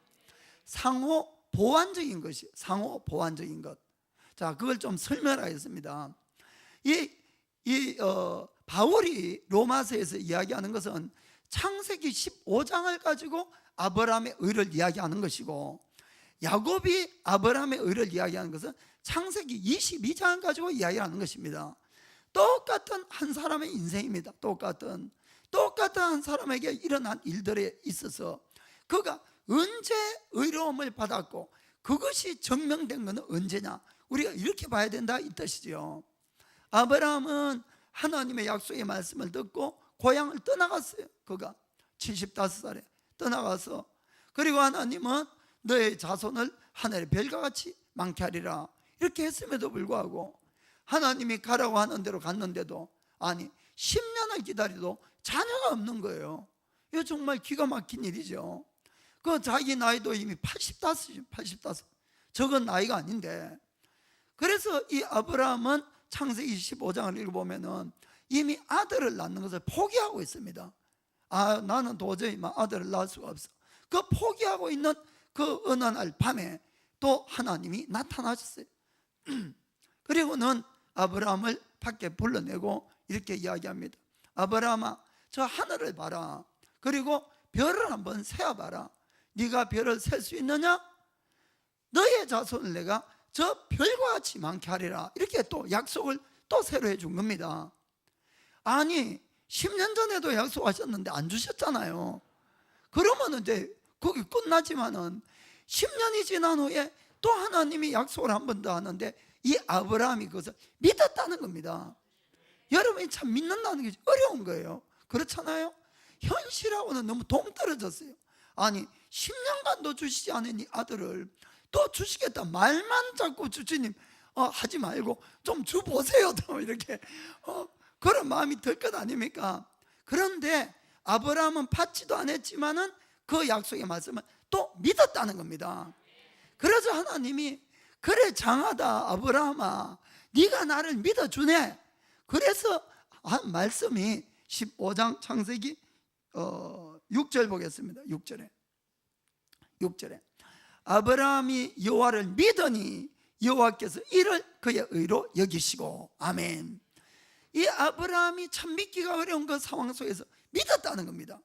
상호 보완적인 것이, 상호 보완적인 것. 자, 그걸 좀 설명하겠습니다. 바울이 로마서에서 이야기하는 것은 창세기 15장을 가지고 아브라함의 의를 이야기하는 것이고, 야곱이 아브라함의 의를 이야기하는 것은 창세기 22장을 가지고 이야기하는 것입니다. 똑같은 한 사람의 인생입니다. 똑같은 한 사람에게 일어난 일들에 있어서 그가 언제 의로움을 받았고 그것이 증명된 것은 언제냐, 우리가 이렇게 봐야 된다 이 뜻이죠. 아브라함은 하나님의 약속의 말씀을 듣고 고향을 떠나갔어요. 그가 75살에 떠나가서, 그리고 하나님은 너의 자손을 하늘의 별과 같이 많게 하리라 이렇게 했음에도 불구하고 하나님이 가라고 하는 대로 갔는데도, 아니 10년을 기다려도 자녀가 없는 거예요. 이거 정말 기가 막힌 일이죠. 그 자기 나이도 이미 85이죠. 85. 적은 나이가 아닌데, 그래서 이 아브라함은 창세기 25장을 읽어보면은 이미 아들을 낳는 것을 포기하고 있습니다. 나는 도저히 아들을 낳을 수가 없어. 그 포기하고 있는 그 어느 날 밤에 또 하나님이 나타나셨어요. 그리고는 아브라함을 밖에 불러내고 이렇게 이야기합니다. 아브라함아, 저 하늘을 봐라. 그리고 별을 한번 세어봐라. 네가 별을 셀 수 있느냐? 너의 자손을 내가 저 별과 같이 많게 하리라. 이렇게 또 약속을 또 새로 해준 겁니다. 아니 10년 전에도 약속하셨는데 안 주셨잖아요. 그러면 이제 거기 끝나지만은 10년이 지난 후에 또 하나님이 약속을 한 번 더 하는데 이 아브라함이 그것을 믿었다는 겁니다. 여러분이 참 믿는다는 게 어려운 거예요. 그렇잖아요. 현실하고는 너무 동떨어졌어요. 아니 10년간도 주시지 않은 이 아들을 또 주시겠다 말만 자꾸 주주님 하지 말고 좀 주보세요 또 이렇게 그런 마음이 들 것 아닙니까? 그런데 아브라함은 받지도 않았지만은 그 약속의 말씀을 또 믿었다는 겁니다. 그래서 하나님이 그래 장하다 아브라함아, 네가 나를 믿어주네. 그래서 한 말씀이 15장 창세기 6절 보겠습니다. 6절에 아브라함이 여호와를 믿으니 여호와께서 이를 그의 의로 여기시고. 아멘. 이 아브라함이 참 믿기가 어려운 그 상황 속에서 믿었다는 겁니다.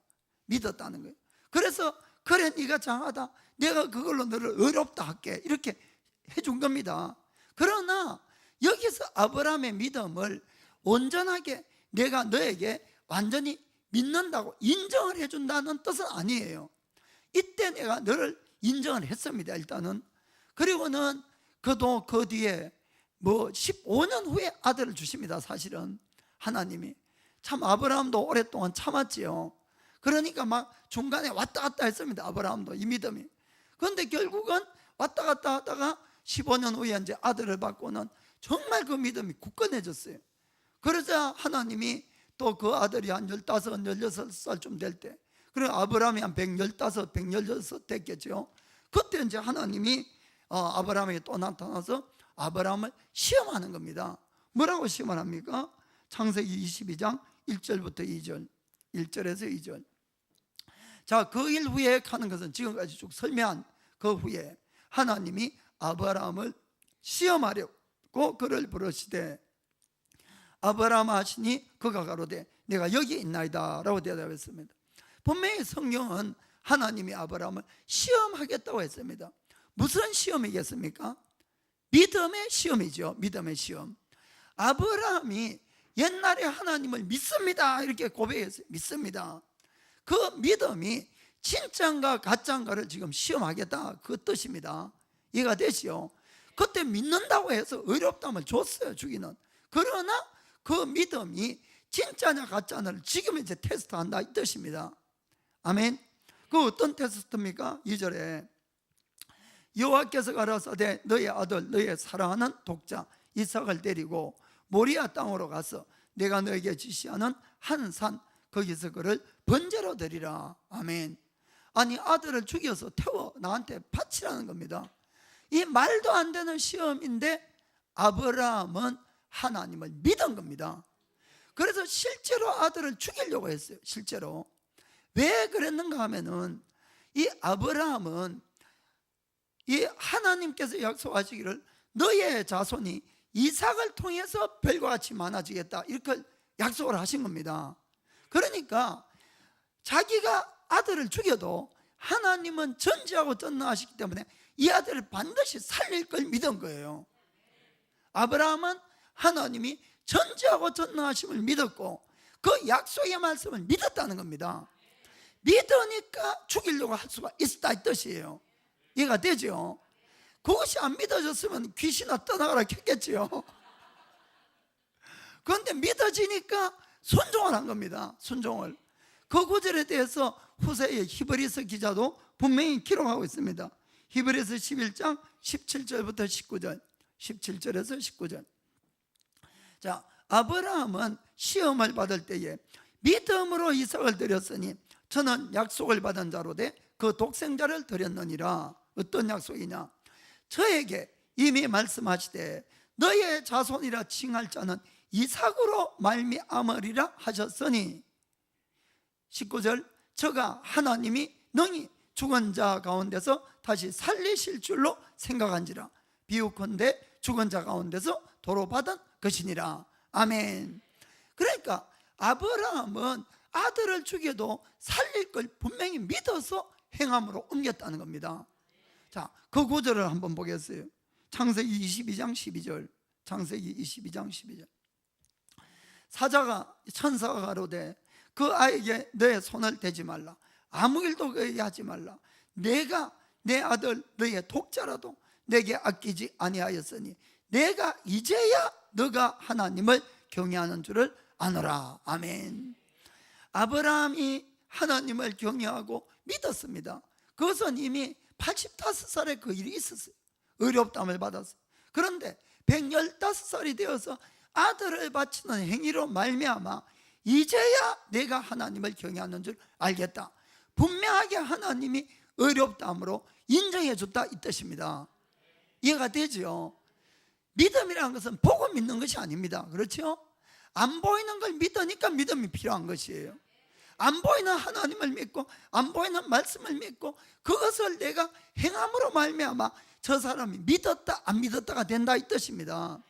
믿었다는 거예요. 그래서 그래 네가 장하다, 내가 그걸로 너를 의롭다 할게 이렇게 해준 겁니다. 그러나 여기서 아브라함의 믿음을 온전하게 내가 너에게 완전히 믿는다고 인정을 해준다는 뜻은 아니에요. 이때 내가 너를 인정을 했습니다. 일단은. 그리고는 그도 그 뒤에 15년 후에 아들을 주십니다. 사실은 하나님이. 참 아브라함도 오랫동안 참았지요. 그러니까 막 중간에 왔다 갔다 했습니다. 아브라함도 이 믿음이. 그런데 결국은 왔다 갔다 하다가 15년 후에 이제 아들을 받고는 정말 그 믿음이 굳건해졌어요. 그러자 하나님이 또 그 아들이 한 15, 16살쯤 될 때, 그리고 아브라함이 한 115, 116 됐겠죠. 그때 이제 하나님이 아브라함에게 또 나타나서 아브라함을 시험하는 겁니다. 뭐라고 시험을 합니까? 창세기 22장 1절부터 2절, 1절에서 2절. 자, 그 일 후에 하는 것은 지금까지 쭉 설명한 그 후에 하나님이 아브라함을 시험하려고 그를 부르시되 아브라함 하시니 그가 가로되 내가 여기 있나이다 라고 대답했습니다. 분명히 성경은 하나님이 아브라함을 시험하겠다고 했습니다. 무슨 시험이겠습니까? 믿음의 시험이죠. 믿음의 시험. 아브라함이 옛날에 하나님을 믿습니다 이렇게 고백했어요. 믿습니다. 그 믿음이 진짜인가 가짜인가를 지금 시험하겠다 그 뜻입니다. 이해가 되시죠? 그때 믿는다고 해서 의롭다함을 줬어요. 주기는. 그러나 그 믿음이 진짜냐 가짜냐를 지금 이제 테스트한다 이 뜻입니다. 아멘. 그 어떤 테스트입니까? 2절에 여호와께서 가라사대 너의 아들 너의 사랑하는 독자 이삭을 데리고 모리아 땅으로 가서 내가 너에게 지시하는 한 산 거기서 그를 번제로 드리라. 아멘. 아니 아들을 죽여서 태워 나한테 바치라는 겁니다. 이 말도 안 되는 시험인데 아브라함은 하나님을 믿은 겁니다. 그래서 실제로 아들을 죽이려고 했어요. 실제로. 왜 그랬는가 하면은 이 아브라함은 이 하나님께서 약속하시기를 너의 자손이 이삭을 통해서 별과 같이 많아지겠다 이렇게 약속을 하신 겁니다. 그러니까 자기가 아들을 죽여도 하나님은 전지하고 전능하시기 때문에 이 아들을 반드시 살릴 걸 믿은 거예요. 아브라함은 하나님이 전지하고 전능하심을 믿었고 그 약속의 말씀을 믿었다는 겁니다. 믿으니까 죽이려고 할 수가 있다 이 뜻이에요. 이해가 되죠? 그것이 안 믿어졌으면 귀신아 떠나가라 했겠지요. 그런데 믿어지니까 순종을 한 겁니다. 순종을. 그 구절에 대해서 후세의 히브리서 기자도 분명히 기록하고 있습니다. 히브리서 11장 17절부터 19절 17절에서 19절. 자, 아브라함은 시험을 받을 때에 믿음으로 이삭을 드렸으니 저는 약속을 받은 자로 돼 그 독생자를 드렸느니라. 어떤 약속이냐? 저에게 이미 말씀하시되 너의 자손이라 칭할 자는 이삭으로 말미암으리라 하셨으니 19절 저가 하나님이 능히 죽은 자 가운데서 다시 살리실 줄로 생각한지라. 비유컨대 죽은 자 가운데서 도로 받은 것이니라. 아멘. 그러니까 아브라함은 아들을 죽여도 살릴 걸 분명히 믿어서 행함으로 옮겼다는 겁니다. 자, 그 구절을 한번 보겠어요. 창세기 22장 12절. 창세기 22장 12절. 사자가 천사가 가로되 그 아이에게 너의 손을 대지 말라. 아무 일도 그에게 하지 말라. 내가 내 아들 너의 독자라도 내게 아끼지 아니하였으니 내가 이제야 너가 하나님을 경외하는 줄을 아노라. 아멘. 아브라함이 하나님을 경외하고 믿었습니다. 그것은 이미 85살에 그 일이 있었어요. 의롭다함을 받았어요. 그런데 115살이 되어서 아들을 바치는 행위로 말미암아 이제야 내가 하나님을 경외하는 줄 알겠다. 분명하게 하나님이 의롭다함으로 인정해 줬다 이 뜻입니다. 이해가 되죠? 믿음이라는 것은 보고 믿는 것이 아닙니다. 그렇죠? 안 보이는 걸 믿으니까 믿음이 필요한 것이에요. 안 보이는 하나님을 믿고 안 보이는 말씀을 믿고 그것을 내가 행함으로 말미암아 저 사람이 믿었다 안 믿었다가 된다 이 뜻입니다.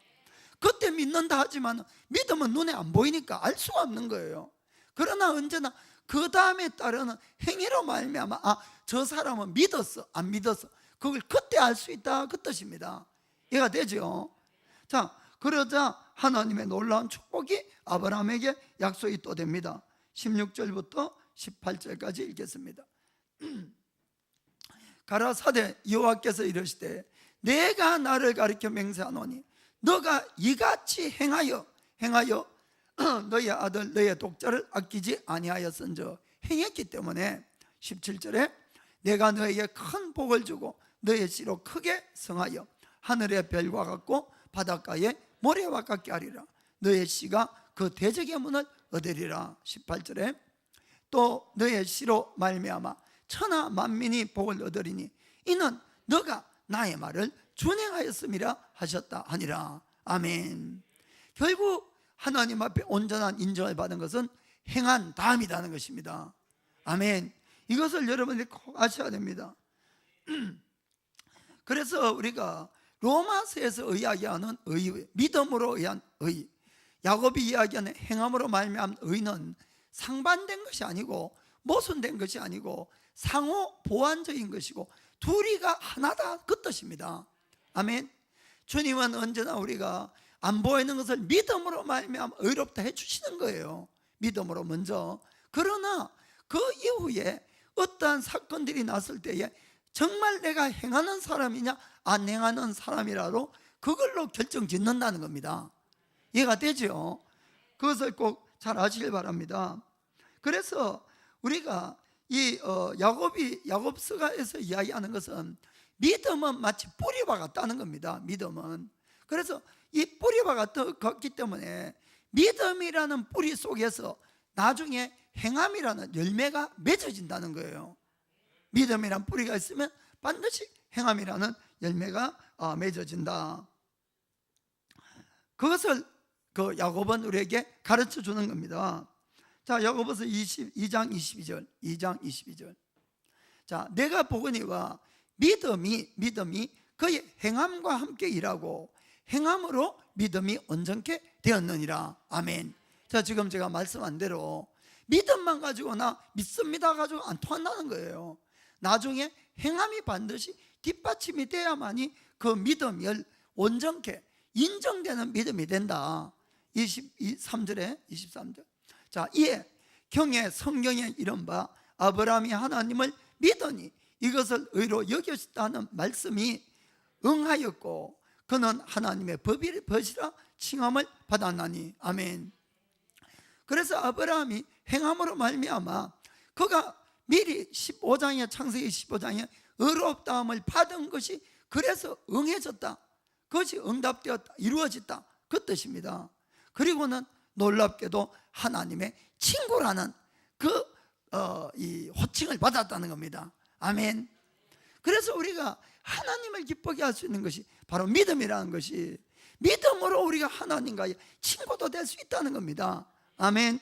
그때 믿는다 하지만 믿음은 눈에 안 보이니까 알 수가 없는 거예요. 그러나 언제나 그 다음에 따르는 행위로 말미암아 저 사람은 믿었어 안 믿었어 그걸 그때 알 수 있다 그 뜻입니다. 이해가 되죠? 자, 그러자 하나님의 놀라운 축복이 아브라함에게 약속이 또 됩니다. 16절부터 18절까지 읽겠습니다. 가라사대 여호와께서 이르시되 내가 나를 가리켜 맹세하노니 너가 이같이 행하여 너의 아들 너의 독자를 아끼지 아니하였은저 행했기 때문에 17절에 내가 너에게 큰 복을 주고 너의 씨로 크게 성하여 하늘의 별과 같고 바닷가의 모래와 같게 하리라. 너의 씨가 그 대적의 문을 얻으리라. 18절에 또 너의 씨로 말미암아 천하 만민이 복을 얻으리니 이는 너가 나의 말을 준행하였음이라 하셨다 하니라. 아멘. 결국 하나님 앞에 온전한 인정을 받은 것은 행한 다음이라는 것입니다. 아멘. 이것을 여러분들이 꼭 아셔야 됩니다. 그래서 우리가 로마서에서 이야기하는 의, 믿음으로 의한 의, 야곱이 이야기하는 행함으로 말미암은 의는 상반된 것이 아니고 모순된 것이 아니고 상호 보완적인 것이고 둘이가 하나다 그 뜻입니다. 아멘. 주님은 언제나 우리가 안 보이는 것을 믿음으로 말미암아 의롭다 해주시는 거예요. 믿음으로 먼저. 그러나 그 이후에 어떠한 사건들이 났을 때에 정말 내가 행하는 사람이냐 안 행하는 사람이라도 그걸로 결정짓는다는 겁니다. 이해가 되죠? 그것을 꼭 잘 아시길 바랍니다. 그래서 우리가 이 야곱서가에서 이야기하는 것은 믿음은 마치 뿌리와 같다는 겁니다. 믿음은. 그래서 이 뿌리와 같기 때문에 믿음이라는 뿌리 속에서 나중에 행함이라는 열매가 맺어진다는 거예요. 믿음이란 뿌리가 있으면 반드시 행함이라는 열매가 맺어진다. 그것을 그 야곱은 우리에게 가르쳐 주는 겁니다. 자, 야고보서 2장 22절. 자, 내가 보거니와 믿음이 그의 행함과 함께 일하고 행함으로 믿음이 온전케 되었느니라. 아멘. 자, 지금 제가 말씀한 대로 믿음만 가지고 나 믿습니다 가지고 안 통한다는 거예요. 나중에 행함이 반드시 뒷받침이 돼야만이 그 믿음이 온전케 인정되는 믿음이 된다. 23절에 23절. 자, 이에 경에 성경에 이른바 아브라함이 하나님을 믿으니 이것을 의로 여겼다는 말씀이 응하였고 그는 하나님의 벗이라 칭함을 받았나니. 아멘. 그래서 아브라함이 행함으로 말미암아 그가 미리 15장에 창세기 15장에 의롭다함을 받은 것이 그래서 응해졌다. 그것이 응답되었다. 이루어졌다. 그 뜻입니다. 그리고는 놀랍게도 하나님의 친구라는 이 호칭을 받았다는 겁니다. 아멘. 그래서 우리가 하나님을 기쁘게 할 수 있는 것이 바로 믿음이라는 것이, 믿음으로 우리가 하나님과의 친구도 될 수 있다는 겁니다. 아멘.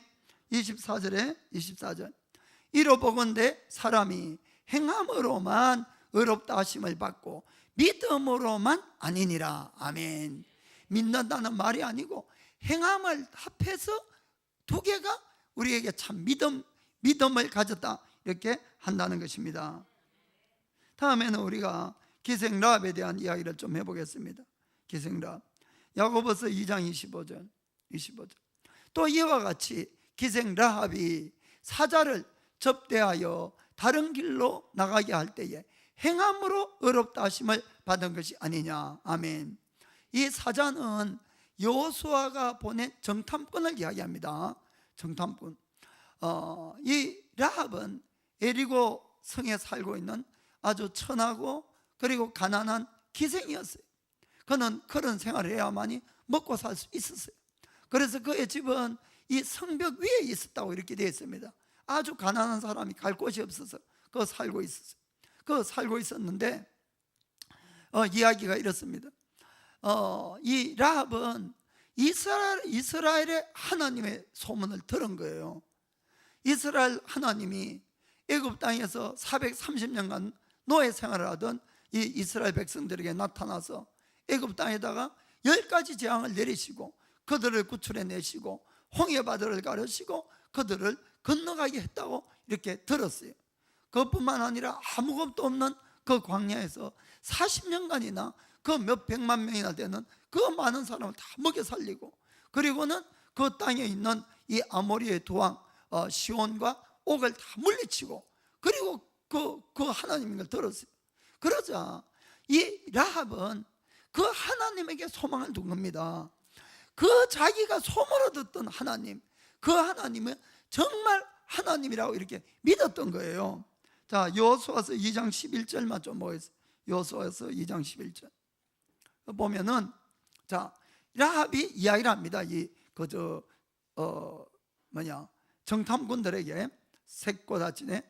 24절. 이로 보건대 사람이 행함으로만 의롭다 하심을 받고 믿음으로만 아니니라. 아멘. 믿는다는 말이 아니고 행함을 합해서 두 개가 우리에게 참 믿음을 가졌다 이렇게 한다는 것입니다. 다음에는 우리가 기생 라합에 대한 이야기를 좀 해보겠습니다. 기생 라합, 야고보서 2장 25절. 또 이와 같이 기생 라합이 사자를 접대하여 다른 길로 나가게 할 때에 행함으로 의롭다 하심을 받은 것이 아니냐. 아멘. 이 사자는 여호수아가 보낸 정탐꾼을 이야기합니다. 정탐꾼. 이 라합은 에리고 성에 살고 있는 아주 천하고 그리고 가난한 기생이었어요. 그는 그런 생활을 해야만이 먹고 살 수 있었어요. 그래서 그의 집은 이 성벽 위에 있었다고 이렇게 되어 있습니다. 아주 가난한 사람이 갈 곳이 없어서 그 살고 있었어요. 그 살고 있었는데 이야기가 이렇습니다. 이 라합은 이스라엘의 하나님의 소문을 들은 거예요. 이스라엘 하나님이 애굽 땅에서 430년간 노예 생활을 하던 이 이스라엘 백성들에게 나타나서 애굽 땅에다가 10가지 재앙을 내리시고 그들을 구출해내시고 홍해바다를 가르시고 그들을 건너가게 했다고 이렇게 들었어요. 그것뿐만 아니라 아무것도 없는 그 광야에서 40년간이나 그 몇 백만 명이나 되는 그 많은 사람을 다 먹여 살리고, 그리고는 그 땅에 있는 이 아모리의 두왕 시온과 옥을 다 물리치고, 그리고 그 하나님인 걸 들었어요. 그러자 이 라합은 그 하나님에게 소망을 둔 겁니다. 그 자기가 소문으로 듣던 하나님, 그 하나님은 정말 하나님이라고 이렇게 믿었던 거예요. 자, 여호수아서 2장 11절만 좀 보겠습니다. 여호수아서 2장 11절 보면은, 자, 라합이 이야기를 합니다. 정탐꾼들에게 색고다치네.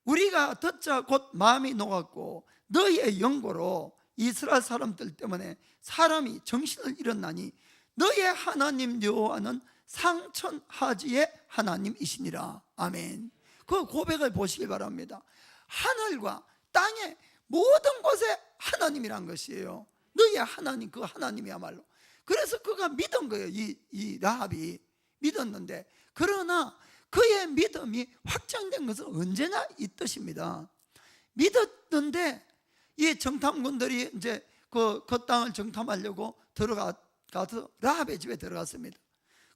우리가 듣자 곧 마음이 녹았고 너희의 연고로 이스라엘 사람들 때문에 사람이 정신을 잃었나니 너희의 하나님 여호와는 상천하지의 하나님이시니라. 아멘. 그 고백을 보시기 바랍니다. 하늘과 땅의 모든 곳에 하나님이란 것이에요. 너희의 하나님, 그 하나님이야말로. 그래서 그가 믿은 거예요. 이 라합이 믿었는데, 그러나 그의 믿음이 확정된 것은 언제나 이 뜻입니다. 믿었는데 이 정탐꾼들이 이제 그 땅을 정탐하려고 들어가서 라합의 집에 들어갔습니다.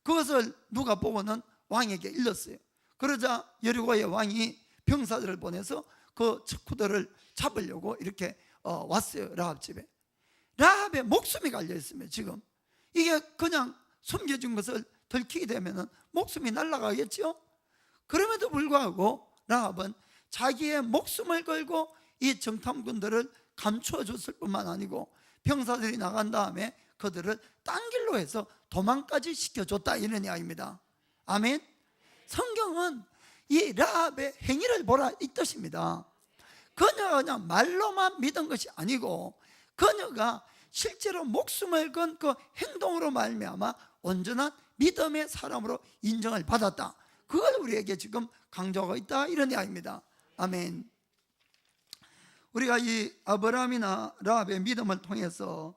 그것을 누가 보고는 왕에게 일렀어요. 그러자 여리고의 왕이 병사들을 보내서 그 척후들을 잡으려고 이렇게 왔어요. 라합 집에. 라합의 목숨이 갈려 있습니다. 지금 이게 그냥 숨겨진 것을 들키게 되면 목숨이 날아가겠죠. 그럼에도 불구하고 라합은 자기의 목숨을 걸고 이 정탐꾼들을 감추어 줬을 뿐만 아니고 병사들이 나간 다음에 그들을 딴 길로 해서 도망까지 시켜줬다, 이런 이야기입니다. 아멘. 성경은 이 라합의 행위를 보라 이 뜻입니다. 그녀가 그냥 말로만 믿은 것이 아니고 그녀가 실제로 목숨을 건 그 행동으로 말미암아 온전한 믿음의 사람으로 인정을 받았다. 그걸 우리에게 지금 강조하고 있다, 이런 이야기입니다. 아멘. 우리가 이 아브라함이나 라합의 믿음을 통해서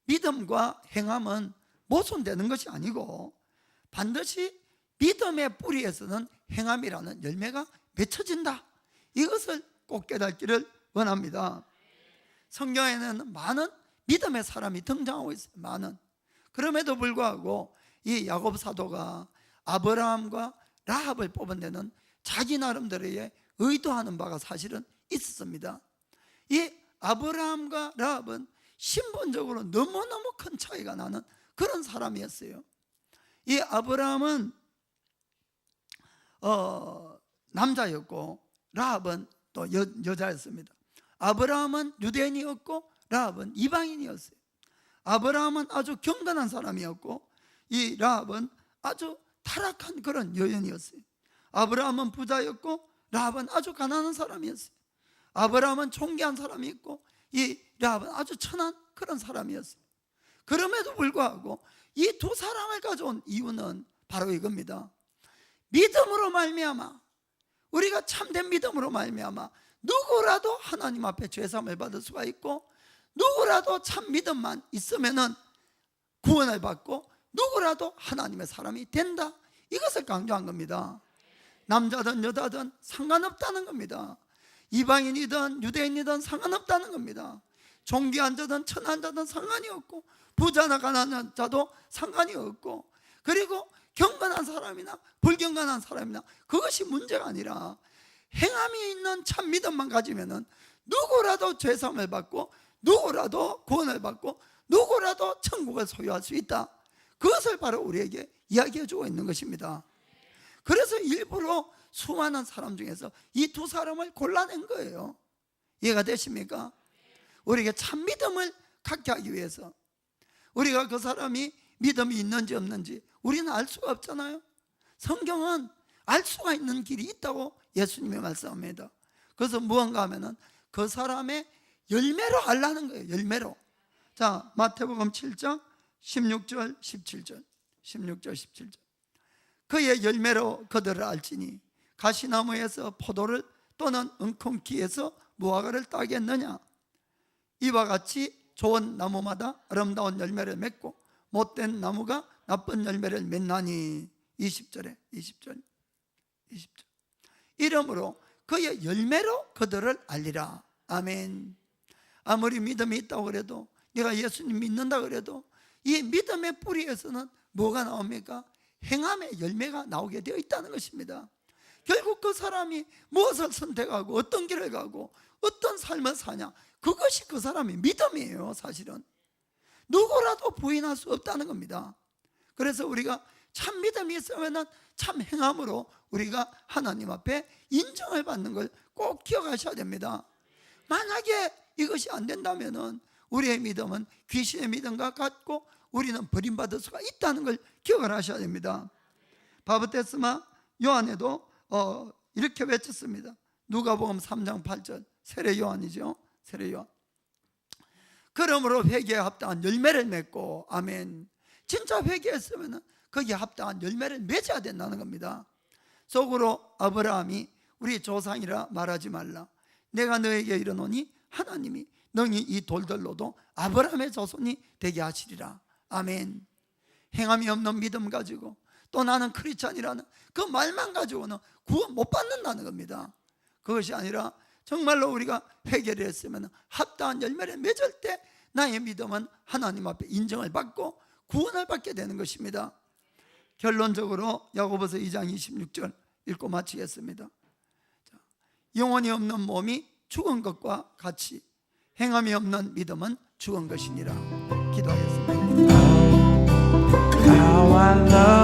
믿음과 행함은 모순되는 것이 아니고 반드시 믿음의 뿌리에서는 행함이라는 열매가 맺혀진다. 이것을 꼭 깨닫기를 원합니다. 성경에는 많은 믿음의 사람이 등장하고 있어요. 많은. 그럼에도 불구하고 이 야곱 사도가 아브라함과 라합을 뽑은 데는 자기 나름대로의 의도하는 바가 사실은 있었습니다. 이 아브라함과 라합은 신분적으로 너무너무 큰 차이가 나는 그런 사람이었어요. 이 아브라함은 남자였고 라합은 또 여자였습니다. 아브라함은 유대인이었고 라합은 이방인이었어요. 아브라함은 아주 경건한 사람이었고 이 라합은 아주 타락한 그런 여인이었어요. 아브라함은 부자였고 라합은 아주 가난한 사람이었어요. 아브라함은 존귀한 사람이 있고 이 라합은 아주 천한 그런 사람이었어요. 그럼에도 불구하고 이 두 사람을 가져온 이유는 바로 이겁니다. 믿음으로 말미암아, 우리가 참된 믿음으로 말미암아 누구라도 하나님 앞에 죄사함을 받을 수가 있고, 누구라도 참 믿음만 있으면은 구원을 받고 누구라도 하나님의 사람이 된다. 이것을 강조한 겁니다. 남자든 여자든 상관없다는 겁니다. 이방인이든 유대인이든 상관없다는 겁니다. 존귀한 자든 천한 자든 상관이 없고, 부자나 가난한 자도 상관이 없고, 그리고 경건한 사람이나 불경건한 사람이나 그것이 문제가 아니라 행함이 있는 참 믿음만 가지면은 누구라도 죄사함을 받고 누구라도 구원을 받고 누구라도 천국을 소유할 수 있다. 그것을 바로 우리에게 이야기해 주고 있는 것입니다. 그래서 일부러 수많은 사람 중에서 이 두 사람을 골라낸 거예요. 이해가 되십니까? 우리에게 참 믿음을 갖게 하기 위해서, 우리가 그 사람이 믿음이 있는지 없는지 우리는 알 수가 없잖아요. 성경은 알 수가 있는 길이 있다고 예수님이 말씀합니다. 그래서 무언가 하면은 그 사람의 열매로 알라는 거예요. 열매로. 자, 마태복음 7장 16절 17절 16절 17절 그의 열매로 그들을 알지니 가시나무에서 포도를 또는 은콩키에서 무화과를 따겠느냐. 이와 같이 좋은 나무마다 아름다운 열매를 맺고 못된 나무가 나쁜 열매를 맺나니. 20절에 20절 이러므로 그의 열매로 그들을 알리라. 아멘. 아무리 믿음이 있다고 그래도, 내가 예수님 믿는다 그래도 이 믿음의 뿌리에서는 뭐가 나옵니까? 행함의 열매가 나오게 되어 있다는 것입니다. 결국 그 사람이 무엇을 선택하고 어떤 길을 가고 어떤 삶을 사냐, 그것이 그 사람의 믿음이에요. 사실은 누구라도 부인할 수 없다는 겁니다. 그래서 우리가 참 믿음이 있으면 참 행함으로 우리가 하나님 앞에 인정을 받는 걸 꼭 기억하셔야 됩니다. 만약에 이것이 안 된다면 우리의 믿음은 귀신의 믿음과 같고 우리는 버림받을 수가 있다는 걸 기억을 하셔야 됩니다. 바브티스마 요한에도 이렇게 외쳤습니다. 누가복음 3장 8절, 세례 요한이죠. 세례 요한. 그러므로 회개에 합당한 열매를 맺고. 아멘. 진짜 회개했으면 거기에 합당한 열매를 맺어야 된다는 겁니다. 속으로 아브라함이 우리 조상이라 말하지 말라. 내가 너에게 이르노니 하나님이 너희 이 돌들로도 아브라함의 자손이 되게 하시리라. 아멘. 행함이 없는 믿음 가지고 또 나는 크리스찬이라는 그 말만 가지고는 구원 못 받는다는 겁니다. 그것이 아니라 정말로 우리가 회개를 했으면 합당한 열매를 맺을 때 나의 믿음은 하나님 앞에 인정을 받고 구원을 받게 되는 것입니다. 결론적으로 야고보서 2장 26절 읽고 마치겠습니다. 영혼이 없는 몸이 죽은 것과 같이 행함이 없는 믿음은 죽은 것이니라. 기도하겠습니다. How I love